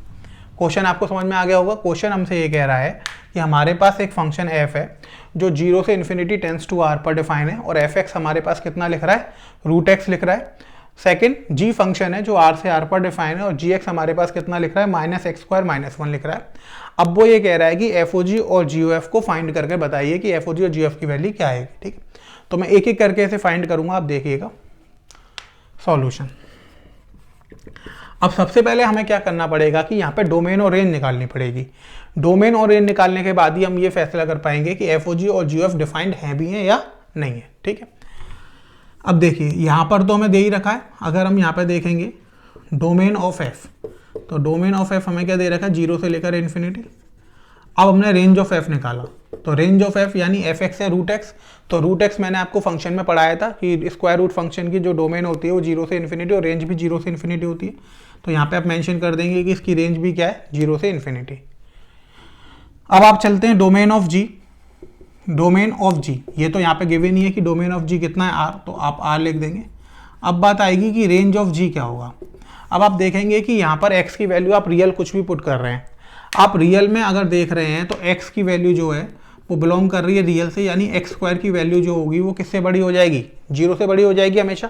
क्वेश्चन आपको समझ में आ गया होगा। क्वेश्चन हमसे ये कह रहा है कि हमारे पास एक फंक्शन एफ है जो 0 से इन्फिनिटी टेंस टू आर पर डिफाइन है, और एफ एक्स हमारे पास कितना लिख रहा है? रूट एक्स लिख रहा है। सेकंड, जी फंक्शन है जो आर से आर पर डिफाइन है, और जी एक्स हमारे पास कितना लिख रहा है? माइनस एक्स स्क्वायर माइनस 1 लिख रहा है। अब वो ये कह रहा है कि एफ ओ जी और जी ओ एफ को फाइंड करके बताइए कि एफ ओ जी और जी ओ एफ की वैल्यू क्या है। ठीक है, तो मैं एक एक करके इसे फाइंड करूंगा, आप देखिएगा सॉल्यूशन। अब सबसे पहले हमें क्या करना पड़ेगा कि यहाँ पे डोमेन और रेंज निकालनी पड़ेगी। डोमेन और रेंज निकालने के बाद ही हम ये फैसला कर पाएंगे कि एफओजी और जीओएफ डिफाइंड है भी हैं या नहीं है। ठीक है, अब देखिए यहाँ पर तो हमें दे ही रखा है। अगर हम यहाँ पे देखेंगे डोमेन ऑफ एफ, तो डोमेन ऑफ एफ हमें क्या दे रखा है? 0 से लेकर इन्फिनिटी। अब हमने रेंज ऑफ एफ निकाला, तो रेंज ऑफ एफ यानी एफ एक्स है रूट एक्स, तो रूट एक्स मैंने आपको फंक्शन में पढ़ाया था कि स्क्वायर रूट फंक्शन की जो डोमेन होती है वो 0 से इन्फिनिटी और रेंज भी 0 से इन्फिनिटी होती है। तो यहाँ पे आप मेंशन कर देंगे कि इसकी रेंज भी क्या है? 0 से इन्फिनिटी। अब आप चलते हैं domain of G. Domain of G, ये तो यहाँ पे गिवन नहीं है कि डोमेन ऑफ जी कितना है? आर, तो आप आर लिख देंगे। अब बात आएगी कि रेंज ऑफ जी क्या होगा। अब आप देखेंगे कि यहाँ पर एक्स की वैल्यू आप रियल कुछ भी पुट कर रहे हैं। आप रियल में अगर देख रहे हैं तो एक्स की वैल्यू जो है वो बिलोंग कर रही है रियल से, यानी एक्स स्क्वायर की वैल्यू जो होगी वो किससे बड़ी हो जाएगी? 0 से बड़ी हो जाएगी हमेशा,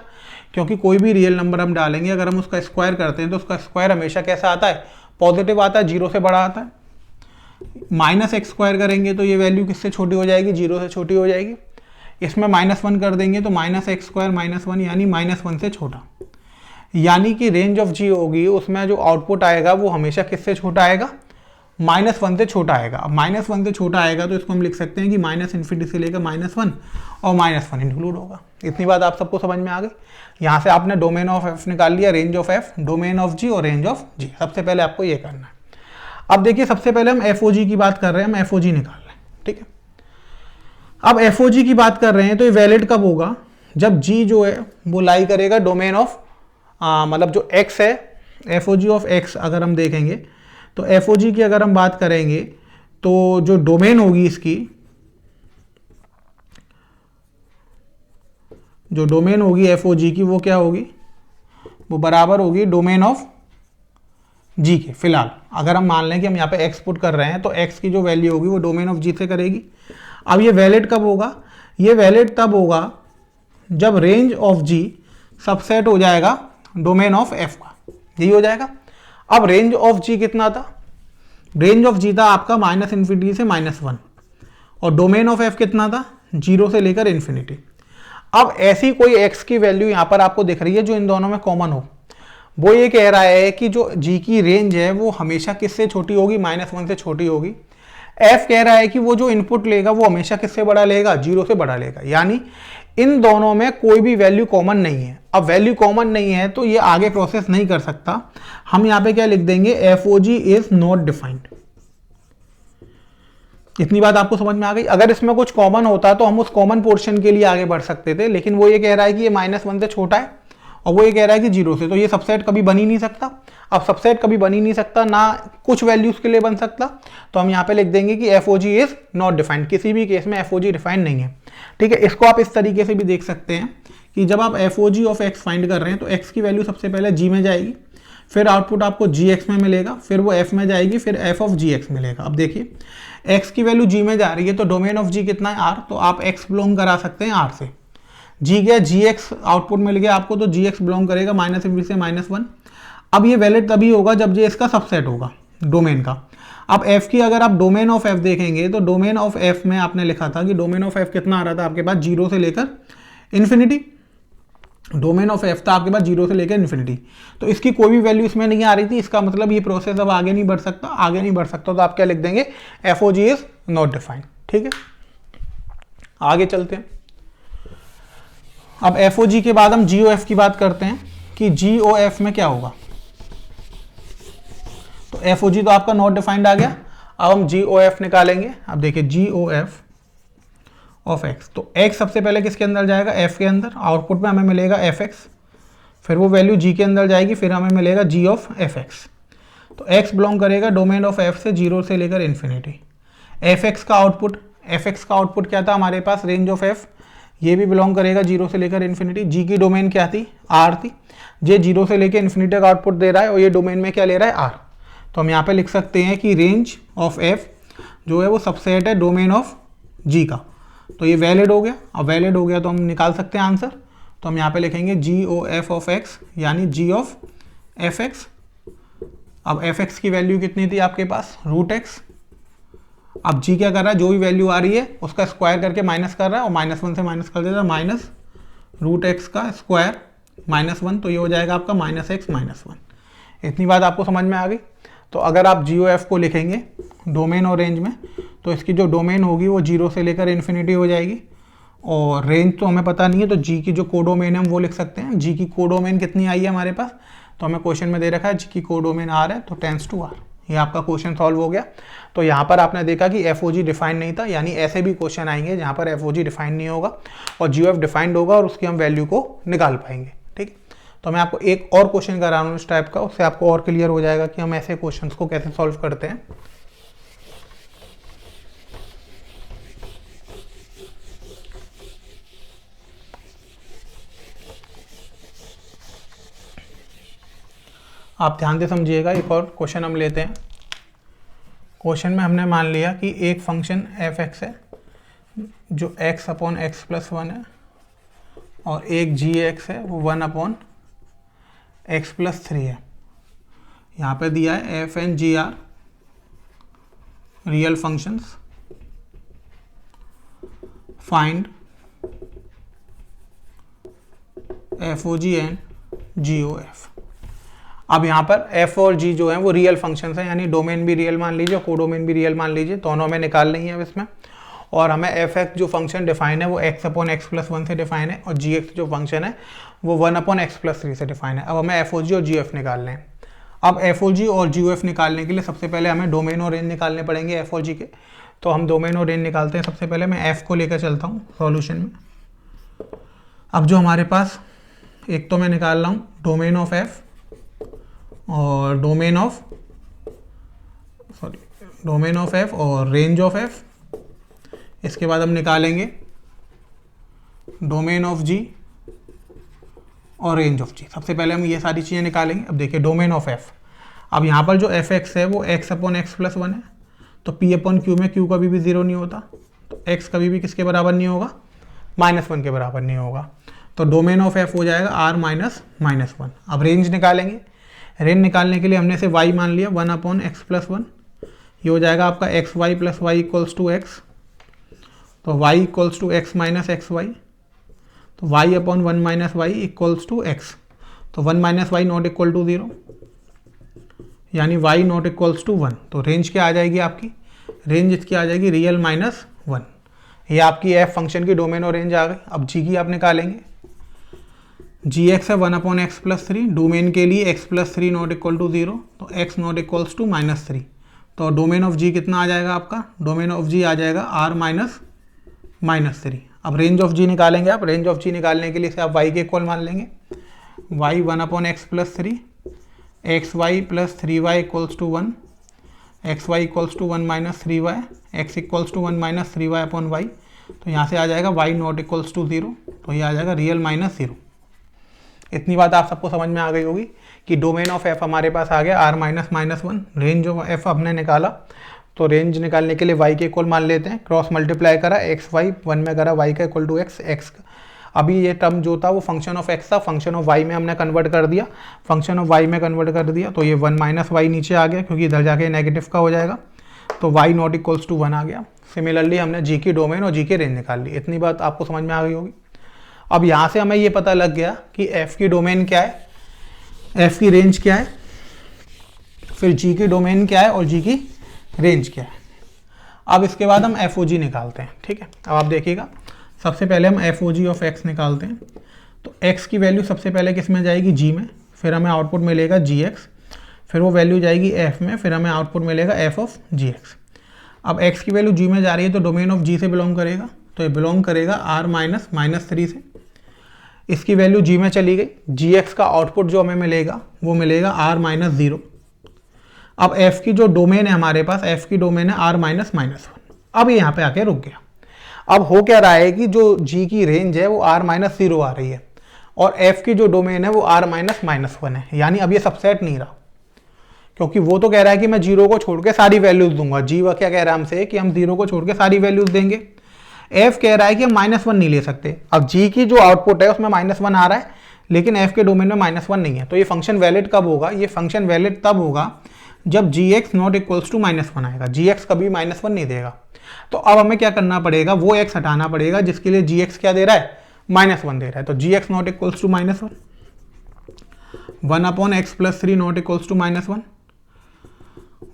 क्योंकि कोई भी रियल नंबर हम डालेंगे अगर हम उसका स्क्वायर करते हैं तो उसका स्क्वायर हमेशा कैसा आता है? पॉजिटिव आता है, 0 से बड़ा आता है। माइनस एक्स स्क्वायर करेंगे तो ये वैल्यू किससे छोटी हो जाएगी? 0 से छोटी हो जाएगी। इसमें -1 कर देंगे तो माइनस एक्स स्क्वायर माइनस 1 यानी -1 से छोटा, यानी कि रेंज ऑफ जी होगी उसमें जो आउटपुट आएगा वो हमेशा किससे छोटा आएगा? -1 से छोटा आएगा। अब -1 से छोटा आएगा तो इसको हम लिख सकते हैं कि माइनस इन्फिनिटी से लेकर -1 और -1 इंक्लूड होगा। इतनी बात आप सबको समझ में आ गई। यहाँ से आपने डोमेन ऑफ एफ निकाल लिया, range of F, domain of G और रेंज ऑफ जी। सबसे पहले आपको ये करना है। अब देखिए सबसे पहले हम एफ ओ जी की बात कर रहे हैं, हम एफ ओ जी निकाल रहे हैं। ठीक है, अब एफ ओ जी की बात कर रहे हैं तो ये वैलिड कब होगा, जब जी जो है वो लाई करेगा डोमेन ऑफ मतलब जो एक्स है, F O G of X अगर हम देखेंगे तो एफ ओ जी की अगर हम बात करेंगे तो जो डोमेन होगी इसकी, जो डोमेन होगी एफ ओ जी की वो क्या होगी, वो बराबर होगी डोमेन ऑफ जी के। फिलहाल अगर हम मान लें कि हम यहाँ पे एक्स पुट कर रहे हैं तो एक्स की जो वैल्यू होगी वो डोमेन ऑफ जी से करेगी। अब ये वैलिड कब होगा, ये वैलिड तब होगा जब रेंज ऑफ जी सबसेट हो जाएगा डोमेन ऑफ एफ का, यही हो जाएगा। अब रेंज ऑफ जी कितना था, रेंज ऑफ जी था आपका -∞ से -1 और डोमेन ऑफ एफ कितना था 0 से लेकर इन्फिनिटी। अब ऐसी कोई एक्स की वैल्यू यहां पर आपको दिख रही है जो इन दोनों में कॉमन हो, वो ये कह रहा है कि जो जी की रेंज है वो हमेशा किससे छोटी होगी, -1 से छोटी होगी। एफ कह रहा है कि वो जो इनपुट लेगा वो हमेशा किससे बड़ा लेगा, 0 से बड़ा लेगा। यानी इन दोनों में कोई भी वैल्यू कॉमन नहीं है। अब वैल्यू कॉमन नहीं है तो ये आगे प्रोसेस नहीं कर सकता। हम यहां पे क्या लिख देंगे, F O G is not defined. इतनी बात आपको समझ में आ गई। अगर इसमें कुछ कॉमन होता तो हम उस कॉमन पोर्शन के लिए आगे बढ़ सकते थे, लेकिन वो ये कह रहा है कि ये -1 से छोटा है और वो ये कह रहा है कि 0 से, तो ये सबसेट कभी बन ही नहीं सकता। अब सबसेट कभी बन ही नहीं सकता, ना कुछ वैल्यूज के लिए बन सकता, तो हम यहाँ पे लिख देंगे कि F O G is not defined. किसी भी केस में एफ ओ जी डिफाइंड नहीं है, ठीक है। इसको आप इस तरीके से भी देख सकते हैं कि जब आप F O G of X find कर रहे हैं तो एक्स की वैल्यू सबसे पहले जी में जाएगी, फिर आउटपुट आपको जी एक्स में मिलेगा, फिर वो एफ में जाएगी, फिर एफ ऑफ जी एक्स मिलेगा। अब देखिए एक्स की वैल्यू जी में जा रही है तो डोमेन ऑफ जी कितना है, आर, तो आप एक्स बिलोंग करा सकते हैं आर से। जी गया, जी एक्स आउटपुट मिल गया आपको, तो जी एक्स बिलोंग करेगा -∞ से -1। अब ये वैलिड तभी होगा जब ये इसका सबसेट होगा डोमेन का। अब एफ की अगर आप डोमेन ऑफ एफ देखेंगे तो डोमेन ऑफ एफ में आपने लिखा था कि डोमेन ऑफ एफ कितना आ रहा था आपके पास, 0 से लेकर इन्फिनिटी। डोमेन ऑफ एफ था आपके पास 0 से लेकर इन्फिनिटी, तो इसकी कोई भी वैल्यू इसमें नहीं आ रही थी। इसका मतलब ये प्रोसेस अब आगे नहीं बढ़ सकता, आगे नहीं बढ़ सकता, तो आप क्या लिख देंगे, F O G is not defined. ठीक है, आगे चलते हैं। अब एफ ओ जी के बाद हम जी ओ एफ की बात करते हैं कि जी ओ एफ में क्या होगा। तो एफ ओ जी तो आपका नॉट डिफाइंड आ गया। अब हम जी ओ एफ निकालेंगे। अब देखिए जी ओ एफ ऑफ एक्स, तो एक्स सबसे पहले किसके अंदर जाएगा, एफ के अंदर। आउटपुट में हमें मिलेगा एफ एक्स, फिर वो वैल्यू जी के अंदर जाएगी, फिर हमें मिलेगा जी ऑफ एफ एक्स। तो एक्स बिलोंग करेगा डोमेन ऑफ एफ से 0 से लेकर इन्फिनिटी। एफ एक्स का आउटपुट क्या था हमारे पास, रेंज ऑफ एफ, ये भी बिलोंग करेगा 0 से लेकर इन्फिनिटी। जी की डोमेन क्या थी, आर थी। ये 0 से लेकर इन्फिनिटी का आउटपुट दे रहा है और ये डोमेन में क्या ले रहा है, आर। तो हम यहाँ पे लिख सकते हैं कि रेंज ऑफ एफ जो है वो सबसेट है डोमेन ऑफ जी का। तो ये वैलिड हो गया। अब वैलिड हो गया तो हम निकाल सकते हैं आंसर। तो हम यहाँ पे लिखेंगे जी ओ एफ ऑफ एक्स यानी जी ऑफ एफ एक्स। अब एफ एक्स की वैल्यू कितनी थी आपके पास, √x। अब जी क्या कर रहा है, जो भी वैल्यू आ रही है उसका स्क्वायर करके माइनस कर रहा है और -1 से माइनस कर देता है, माइनस √x का स्क्वायर -1, तो ये हो जाएगा आपका -x -1। इतनी बात आपको समझ में आ गई। तो अगर आप जी ओ एफ को लिखेंगे डोमेन और रेंज में, तो इसकी जो डोमेन होगी वो 0 से लेकर इन्फिनिटी हो जाएगी और रेंज तो हमें पता नहीं है, तो जी की जो कोडोमेन है हम वो लिख सकते हैं। जी की कोडोमेन कितनी आई है हमारे पास, तो हमें क्वेश्चन में दे रखा है जी की कोडोमेन आर है, तो टेंस टू आर। ये आपका क्वेश्चन सॉल्व हो गया। तो यहाँ पर आपने देखा कि एफ ओ जी डिफाइन नहीं था, यानी ऐसे भी क्वेश्चन आएंगे जहाँ पर एफ ओ जी डिफाइन नहीं होगा और जी ओ एफ डिफाइंड होगा और उसकी हम वैल्यू को निकाल पाएंगे। ठीक, तो मैं आपको एक और क्वेश्चन करा रहा हूँ इस टाइप का, उससे आपको और क्लियर हो जाएगा कि हम ऐसे क्वेश्चंस को कैसे सॉल्व करते हैं। आप ध्यान से समझिएगा। एक और क्वेश्चन हम लेते हैं। क्वेश्चन में हमने मान लिया कि एक फंक्शन एफ एक्स है जो x अपॉन एक्स प्लस 1 है और एक जी एक्स है वो 1 अपॉन एक्स प्लस 3 है। यहाँ पे दिया है F and G are real functions, find F O G and G O F. अब यहाँ पर f और g जो है वो रियल फंक्शंस हैं, यानी डोमेन भी रियल मान लीजिए, कोडोमेन भी रियल मान लीजिए, दोनों हमें निकाल नहीं है अब इसमें। और हमें एफ एक्स जो फंक्शन डिफाइन है वो x अपॉन एक्स प्लस 1 से डिफाइन है और जी एक्स जो फंक्शन है वो 1 अपॉन एक्स प्लस 3 से डिफाइन है। अब हमें एफ ओ जी और जी एफ निकालने हैं। अब एफ ओ जी और जी ओ एफ निकालने के लिए सबसे पहले हमें डोमेन और रेंज निकालने पड़ेंगे एफ और जी के। तो हम डोमेन और रेंज निकालते हैं। सबसे पहले मैं एफ को लेकर चलता हूँ सॉल्यूशन में। अब जो हमारे पास एक तो मैं निकाल रहा हूँ डोमेन ऑफ एफ और डोमेन ऑफ एफ और रेंज ऑफ एफ। इसके बाद हम निकालेंगे डोमेन ऑफ जी और रेंज ऑफ जी। सबसे पहले हम ये सारी चीज़ें निकालेंगे। अब देखिए डोमेन ऑफ एफ, अब यहाँ पर जो एफ एक्स है वो x upon X plus one है, तो पी अपॉन क्यू में क्यू कभी भी जीरो नहीं होता, तो एक्स कभी भी किसके बराबर नहीं होगा, -1 के बराबर नहीं होगा। तो डोमेन ऑफ एफ हो जाएगा आर माइनस -1। अब रेंज निकालेंगे। रेंज निकालने के लिए हमने इसे y मान लिया 1 अपॉन एक्स प्लस वन। ये हो जाएगा आपका X Y plus Y equals to X, तो y equals to X minus X Y, तो y upon 1 minus Y equals to X, तो 1 minus Y not equal to 0, यानी y नॉट इक्वल्स टू 1। तो रेंज क्या आ जाएगी आपकी, रेंज इसकी आ जाएगी रियल -1। ये आपकी एफ फंक्शन की डोमेन और रेंज आ गई। अब जी की आप निकालेंगे। जी एक्स है 1 अपॉन एक्स प्लस 3, डोमेन के लिए x plus 3 not equal to 0, तो x नॉट इक्वल्स टू -3। तो डोमेन ऑफ जी कितना आ जाएगा आपका, डोमेन ऑफ जी आ जाएगा r -3। अब रेंज ऑफ जी निकालेंगे आप। रेंज ऑफ जी निकालने के लिए से आप y के इक्वल मान लेंगे, y 1 upon X plus 3, X Y plus 3y equals to 1, X Y equals to 1 minus 3y, X equals to 1 minus 3y upon y। तो यहाँ से आ जाएगा y नॉट इक्वल्स टू 0, तो ये आ जाएगा रियल -0। इतनी बात आप सबको समझ में आ गई होगी कि डोमेन ऑफ एफ हमारे पास आ गया r -1। रेंज ऑफ एफ हमने निकाला, तो रेंज निकालने के लिए y के इक्वल मान लेते हैं। क्रॉस मल्टीप्लाई करा एक्स वाई, 1 में करा y का इक्वल टू एक्स, एक्स अभी ये टर्म जो था वो फंक्शन ऑफ एक्स था, फंक्शन ऑफ y में हमने कन्वर्ट कर दिया, फंक्शन ऑफ y में कन्वर्ट कर दिया, तो ये 1 माइनस वाई नीचे आ गया क्योंकि इधर जाके नेगेटिव का हो जाएगा, तो y नॉट इक्वल्स टू 1 आ गया। सिमिलरली हमने g की डोमेन और g की रेंज निकाल ली। इतनी बात आपको समझ में आ गई होगी। अब यहाँ से हमें ये पता लग गया कि f की डोमेन क्या है, f की रेंज क्या है, फिर g की डोमेन क्या है और g की रेंज क्या है। अब इसके बाद हम एफ ओ जी निकालते हैं। ठीक है, अब आप देखिएगा, सबसे पहले हम F O G of X निकालते हैं। तो x की वैल्यू सबसे पहले किस में जाएगी, g में, फिर हमें आउटपुट मिलेगा जी एक्स, फिर वो वैल्यू जाएगी f में, फिर हमें आउटपुट मिलेगा f ऑफ जी एक्स। अब x की वैल्यू g में जा रही है तो डोमेन ऑफ g से बिलोंग करेगा, तो ये बिलोंग करेगा r -3 से। इसकी वैल्यू g में चली गई, जी एक्स का आउटपुट जो हमें मिलेगा वो मिलेगा r -0। अब f की जो डोमेन है हमारे पास, f की डोमेन है r -1। अब ये यहाँ पे आके रुक गया। अब हो क्या रहा है कि जो g की रेंज है वो r -0 आ रही है और f की जो डोमेन है वो r -1 है, यानी अब ये सबसेट नहीं रहा, क्योंकि वो तो कह रहा है कि मैं 0 को छोड़ के सारी वैल्यूज दूंगा। जी वह क्या कह रहा है हमसे कि हम 0 को छोड़ के सारी वैल्यूज देंगे। f कह रहा है कि हम -1 नहीं ले सकते। अब g की जो आउटपुट है उसमें -1 आ रहा है, लेकिन f के डोमेन में -1 नहीं है, तो ये फंक्शन वैलिड कब होगा, ये फंक्शन वैलिड तब होगा जब gx नॉट इक्वल्स टू -1 आएगा। gx कभी -1 नहीं देगा। तो अब हमें क्या करना पड़ेगा, वो x हटाना पड़ेगा जिसके लिए gx क्या दे रहा है, -1 दे रहा है। तो gx not equals to -1, 1 upon X plus 3 not equals to -1,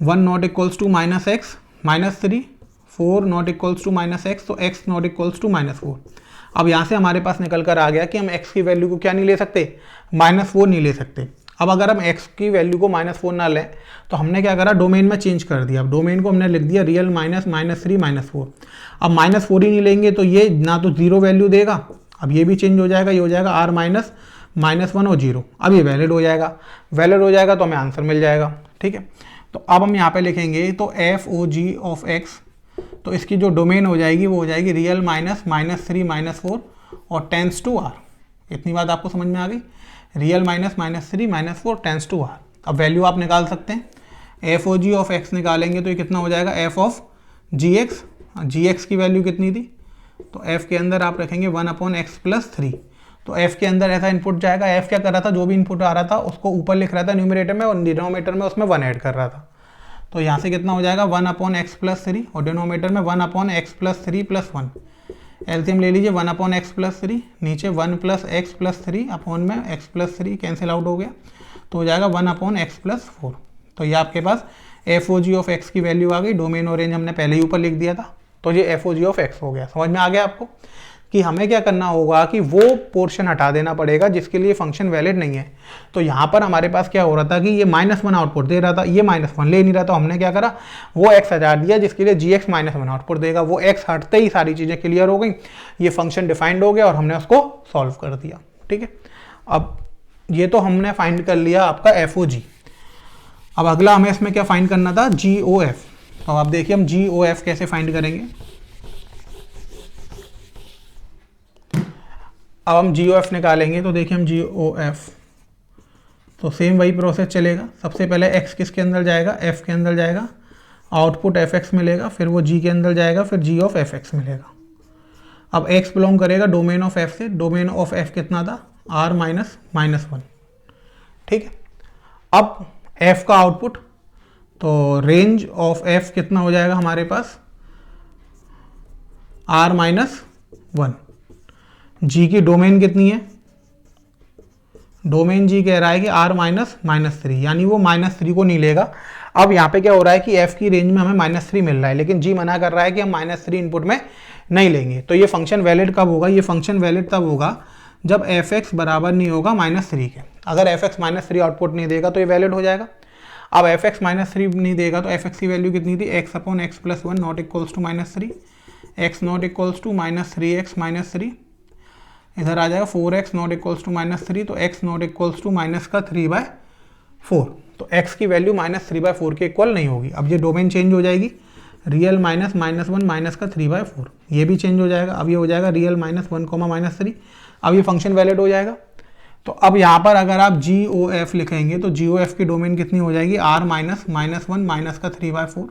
1 not equals to -x -3, 4 not equals to -x, तो x नॉट इक्वल्स टू -4। अब यहाँ से हमारे पास निकल कर आ गया कि हम x की वैल्यू को क्या नहीं ले सकते, -4 नहीं ले सकते। अब अगर हम x की वैल्यू को -4 ना लें तो हमने क्या करा, डोमेन में चेंज कर दिया। अब डोमेन को हमने लिख दिया रियल -3 -4। अब -4 ही नहीं लेंगे तो ये ना तो 0 वैल्यू देगा, अब ये भी चेंज हो जाएगा, ये हो जाएगा r -1 और 0। अब ये वैलिड हो जाएगा, वैलिड हो जाएगा तो हमें आंसर मिल जाएगा। ठीक है, तो अब हम यहाँ पे लिखेंगे तो F O G of X, तो इसकी जो डोमेन हो जाएगी वो हो जाएगी रियल -3 -4 और टेंस टू r। इतनी बात आपको समझ में आ गई, रियल -3 -4 टेंस टू r। अब वैल्यू आप निकाल सकते हैं, F O G of X निकालेंगे तो ये कितना हो जाएगा, F of G X. G X की वैल्यू कितनी थी, तो एफ के अंदर आप रखेंगे 1 अपॉन एक्स प्लस 3। तो एफ के अंदर ऐसा इनपुट जाएगा, एफ क्या कर रहा था, जो भी इनपुट आ रहा था उसको ऊपर लिख रहा था न्यूमरेटर में और डिनोमिनेटर में उसमें 1 ऐड कर रहा था। तो यहाँ से कितना हो जाएगा 1 अपॉन एक्स प्लस 3 और डिनोमिनेटर में 1 upon X plus 3 plus 1। LCM ले लीजिए, 1 अपॉन एक्स प्लस 3, नीचे 1 प्लस एक्स प्लस 3 अपॉन में एक्स प्लस 3 कैंसिल आउट हो गया, तो हो जाएगा 1 अपॉन एक्स प्लस 4। तो ये आपके पास F O G of X की वैल्यू आ गई। डोमेन और रेंज हमने पहले ही ऊपर लिख दिया था, तो ये F O G of X हो गया। समझ में आ गया आपको कि हमें क्या करना होगा कि वो पोर्शन हटा देना पड़ेगा जिसके लिए फंक्शन वैलिड नहीं है। तो यहाँ पर हमारे पास क्या हो रहा था कि ये -1 आउटपुट दे रहा था, ये -1 ले नहीं रहा, तो हमने क्या करा, वो x हटा दिया जिसके लिए gx -1 आउटपुट देगा। वो x हटते ही सारी चीज़ें क्लियर हो गई, ये फंक्शन डिफाइंड हो गया और हमने उसको सॉल्व कर दिया। ठीक है, अब ये तो हमने फाइंड कर लिया आपका FOG। अब अगला हमें इसमें क्या फाइंड करना था, GOF। तो आप देखिए हम GOF कैसे फाइंड करेंगे। अब हम GOF निकालेंगे, तो देखिए हम GOF, तो सेम वही प्रोसेस चलेगा। सबसे पहले x किसके अंदर जाएगा, f के अंदर जाएगा, आउटपुट fx मिलेगा, फिर वो g के अंदर जाएगा, फिर g ऑफ fx मिलेगा। अब x बिलोंग करेगा डोमेन ऑफ f से, डोमेन ऑफ f कितना था, r -1। ठीक है, अब f का आउटपुट, तो रेंज ऑफ f कितना हो जाएगा हमारे पास, r -1। g की डोमेन कितनी है, डोमेन जी कह रहा है कि r -3, यानी वो -3 को नहीं लेगा। अब यहाँ पे क्या हो रहा है कि f की रेंज में हमें -3 मिल रहा है, लेकिन g मना कर रहा है कि हम -3 इनपुट में नहीं लेंगे। तो ये फंक्शन वैलिड कब होगा, ये फंक्शन वैलिड तब होगा जब fx बराबर नहीं होगा -3 के। अगर fx -3 आउटपुट नहीं देगा तो ये वैलिड हो जाएगा। अब fx -3 नहीं देगा तो fx की वैल्यू कितनी थी, x/x+1 not equals to -3, x not equals to -3x -3, इधर आ जाएगा 4x नॉट इक्वल्स टू -3, तो x नॉट इक्वल्स टू -3/4। तो x की वैल्यू -3/4 के इक्वल नहीं होगी। अब ये डोमेन चेंज हो जाएगी, रियल -1 -3/4, ये भी चेंज हो जाएगा। अब ये हो जाएगा रियल -1, -3। अब ये फंक्शन वैलिड हो जाएगा। तो अब यहाँ पर अगर आप GOF लिखेंगे तो GOF की डोमेन कितनी हो जाएगी, r -1 -3/4,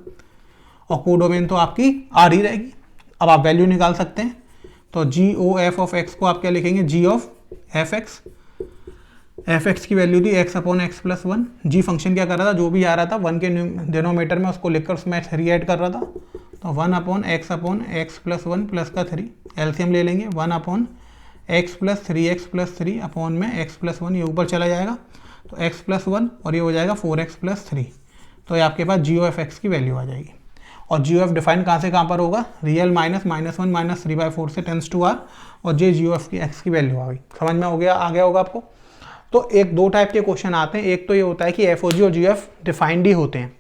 और को डोमेन तो आपकी r ही रहेगी। अब आप वैल्यू निकाल सकते हैं, तो GOF ऑफ x को आप क्या लिखेंगे, g ऑफ fx। fx की वैल्यू थी x/x+1, g फंक्शन क्या कर रहा था, जो भी आ रहा था 1 के डिनोमीटर में उसको लिखकर उसमें 3 ऐड कर रहा था, तो 1/x/x+1 प्लस का 3, एलसीएम ले लेंगे, 1/x+3x+3 अपॉन में x+1, ये ऊपर चला जाएगा, तो x+1 और ये हो जाएगा 4x+3। तो ये आपके पास GOF की वैल्यू आ जाएगी। और GOF डिफाइन कहाँ से कहाँ पर होगा, रियल -1 -3/4 से टेंस टू r, और जे GOF की x की वैल्यू आ गई। समझ में आ गया होगा आपको। तो एक दो टाइप के क्वेश्चन आते हैं, एक तो ये होता है कि FOG और GOF डिफाइंड ही होते हैं।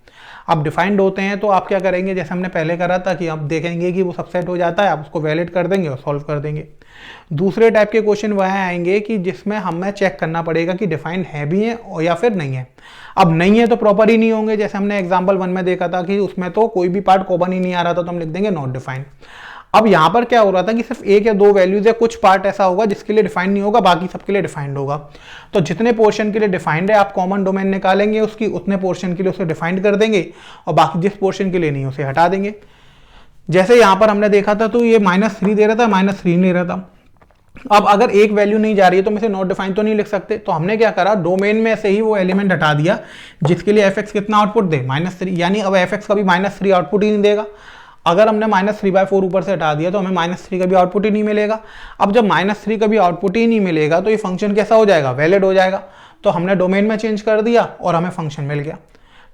अब डिफाइंड होते हैं तो आप क्या करेंगे, जैसे हमने पहले करा था कि आप देखेंगे कि वो सबसेट हो जाता है, आप उसको वैलिड कर देंगे और सॉल्व कर देंगे। दूसरे टाइप के क्वेश्चन वह आएंगे कि जिसमें हमें चेक करना पड़ेगा कि डिफाइंड है भी है और या फिर नहीं है। अब नहीं है तो प्रॉपर ही नहीं होंगे, जैसे हमने एग्जाम्पल 1 में देखा था कि उसमें तो कोई भी पार्ट कॉमन ही नहीं आ रहा था, तो हम लिख देंगे नॉट डिफाइंड। अब यहाँ पर क्या हो रहा था कि सिर्फ 1 या 2 वैल्यूज या कुछ पार्ट ऐसा होगा जिसके लिए डिफाइंड नहीं होगा, बाकी सबके लिए डिफाइंड होगा। तो जितने पोर्शन के लिए डिफाइंड है आप कॉमन डोमेन निकालेंगे उसकी, उतने पोर्शन के लिए उसे डिफाइंड कर देंगे, और बाकी जिस पोर्शन के लिए नहीं उसे हटा देंगे। जैसे यहाँ पर हमने देखा था तो ये -3 दे रहा था, -3 ले रहा था। अब अगर एक वैल्यू नहीं जा रही है तो हम इसे नॉट डिफाइंड तो नहीं लिख सकते, तो हमने क्या करा, डोमेन में से ही वो एलिमेंट हटा दिया जिसके लिए fx कितना आउटपुट दे, -3, यानी अब fx का भी -3 आउटपुट ही नहीं देगा। अगर हमने -3/4 ऊपर से हटा दिया तो हमें -3 का भी आउटपुट ही नहीं मिलेगा। अब जब -3 का भी आउटपुट ही नहीं मिलेगा तो ये फंक्शन कैसा हो जाएगा, वैलिड हो जाएगा। तो हमने डोमेन में चेंज कर दिया और हमें फंक्शन मिल गया।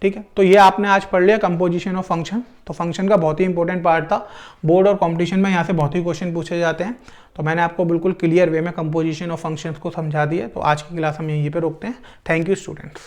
ठीक है, तो ये आपने आज पढ़ लिया कंपोजिशन ऑफ फंक्शन। तो फंक्शन का बहुत ही इंपॉर्टेंट पार्ट था, बोर्ड और कॉम्पिटिशन में यहाँ से बहुत ही क्वेश्चन पूछे जाते हैं। तो मैंने आपको बिल्कुल क्लियर वे में कंपोजिशन ऑफ फंक्शंस को समझा दिया। तो आज की क्लास हम यहीं पे रोकते हैं। Thank you students.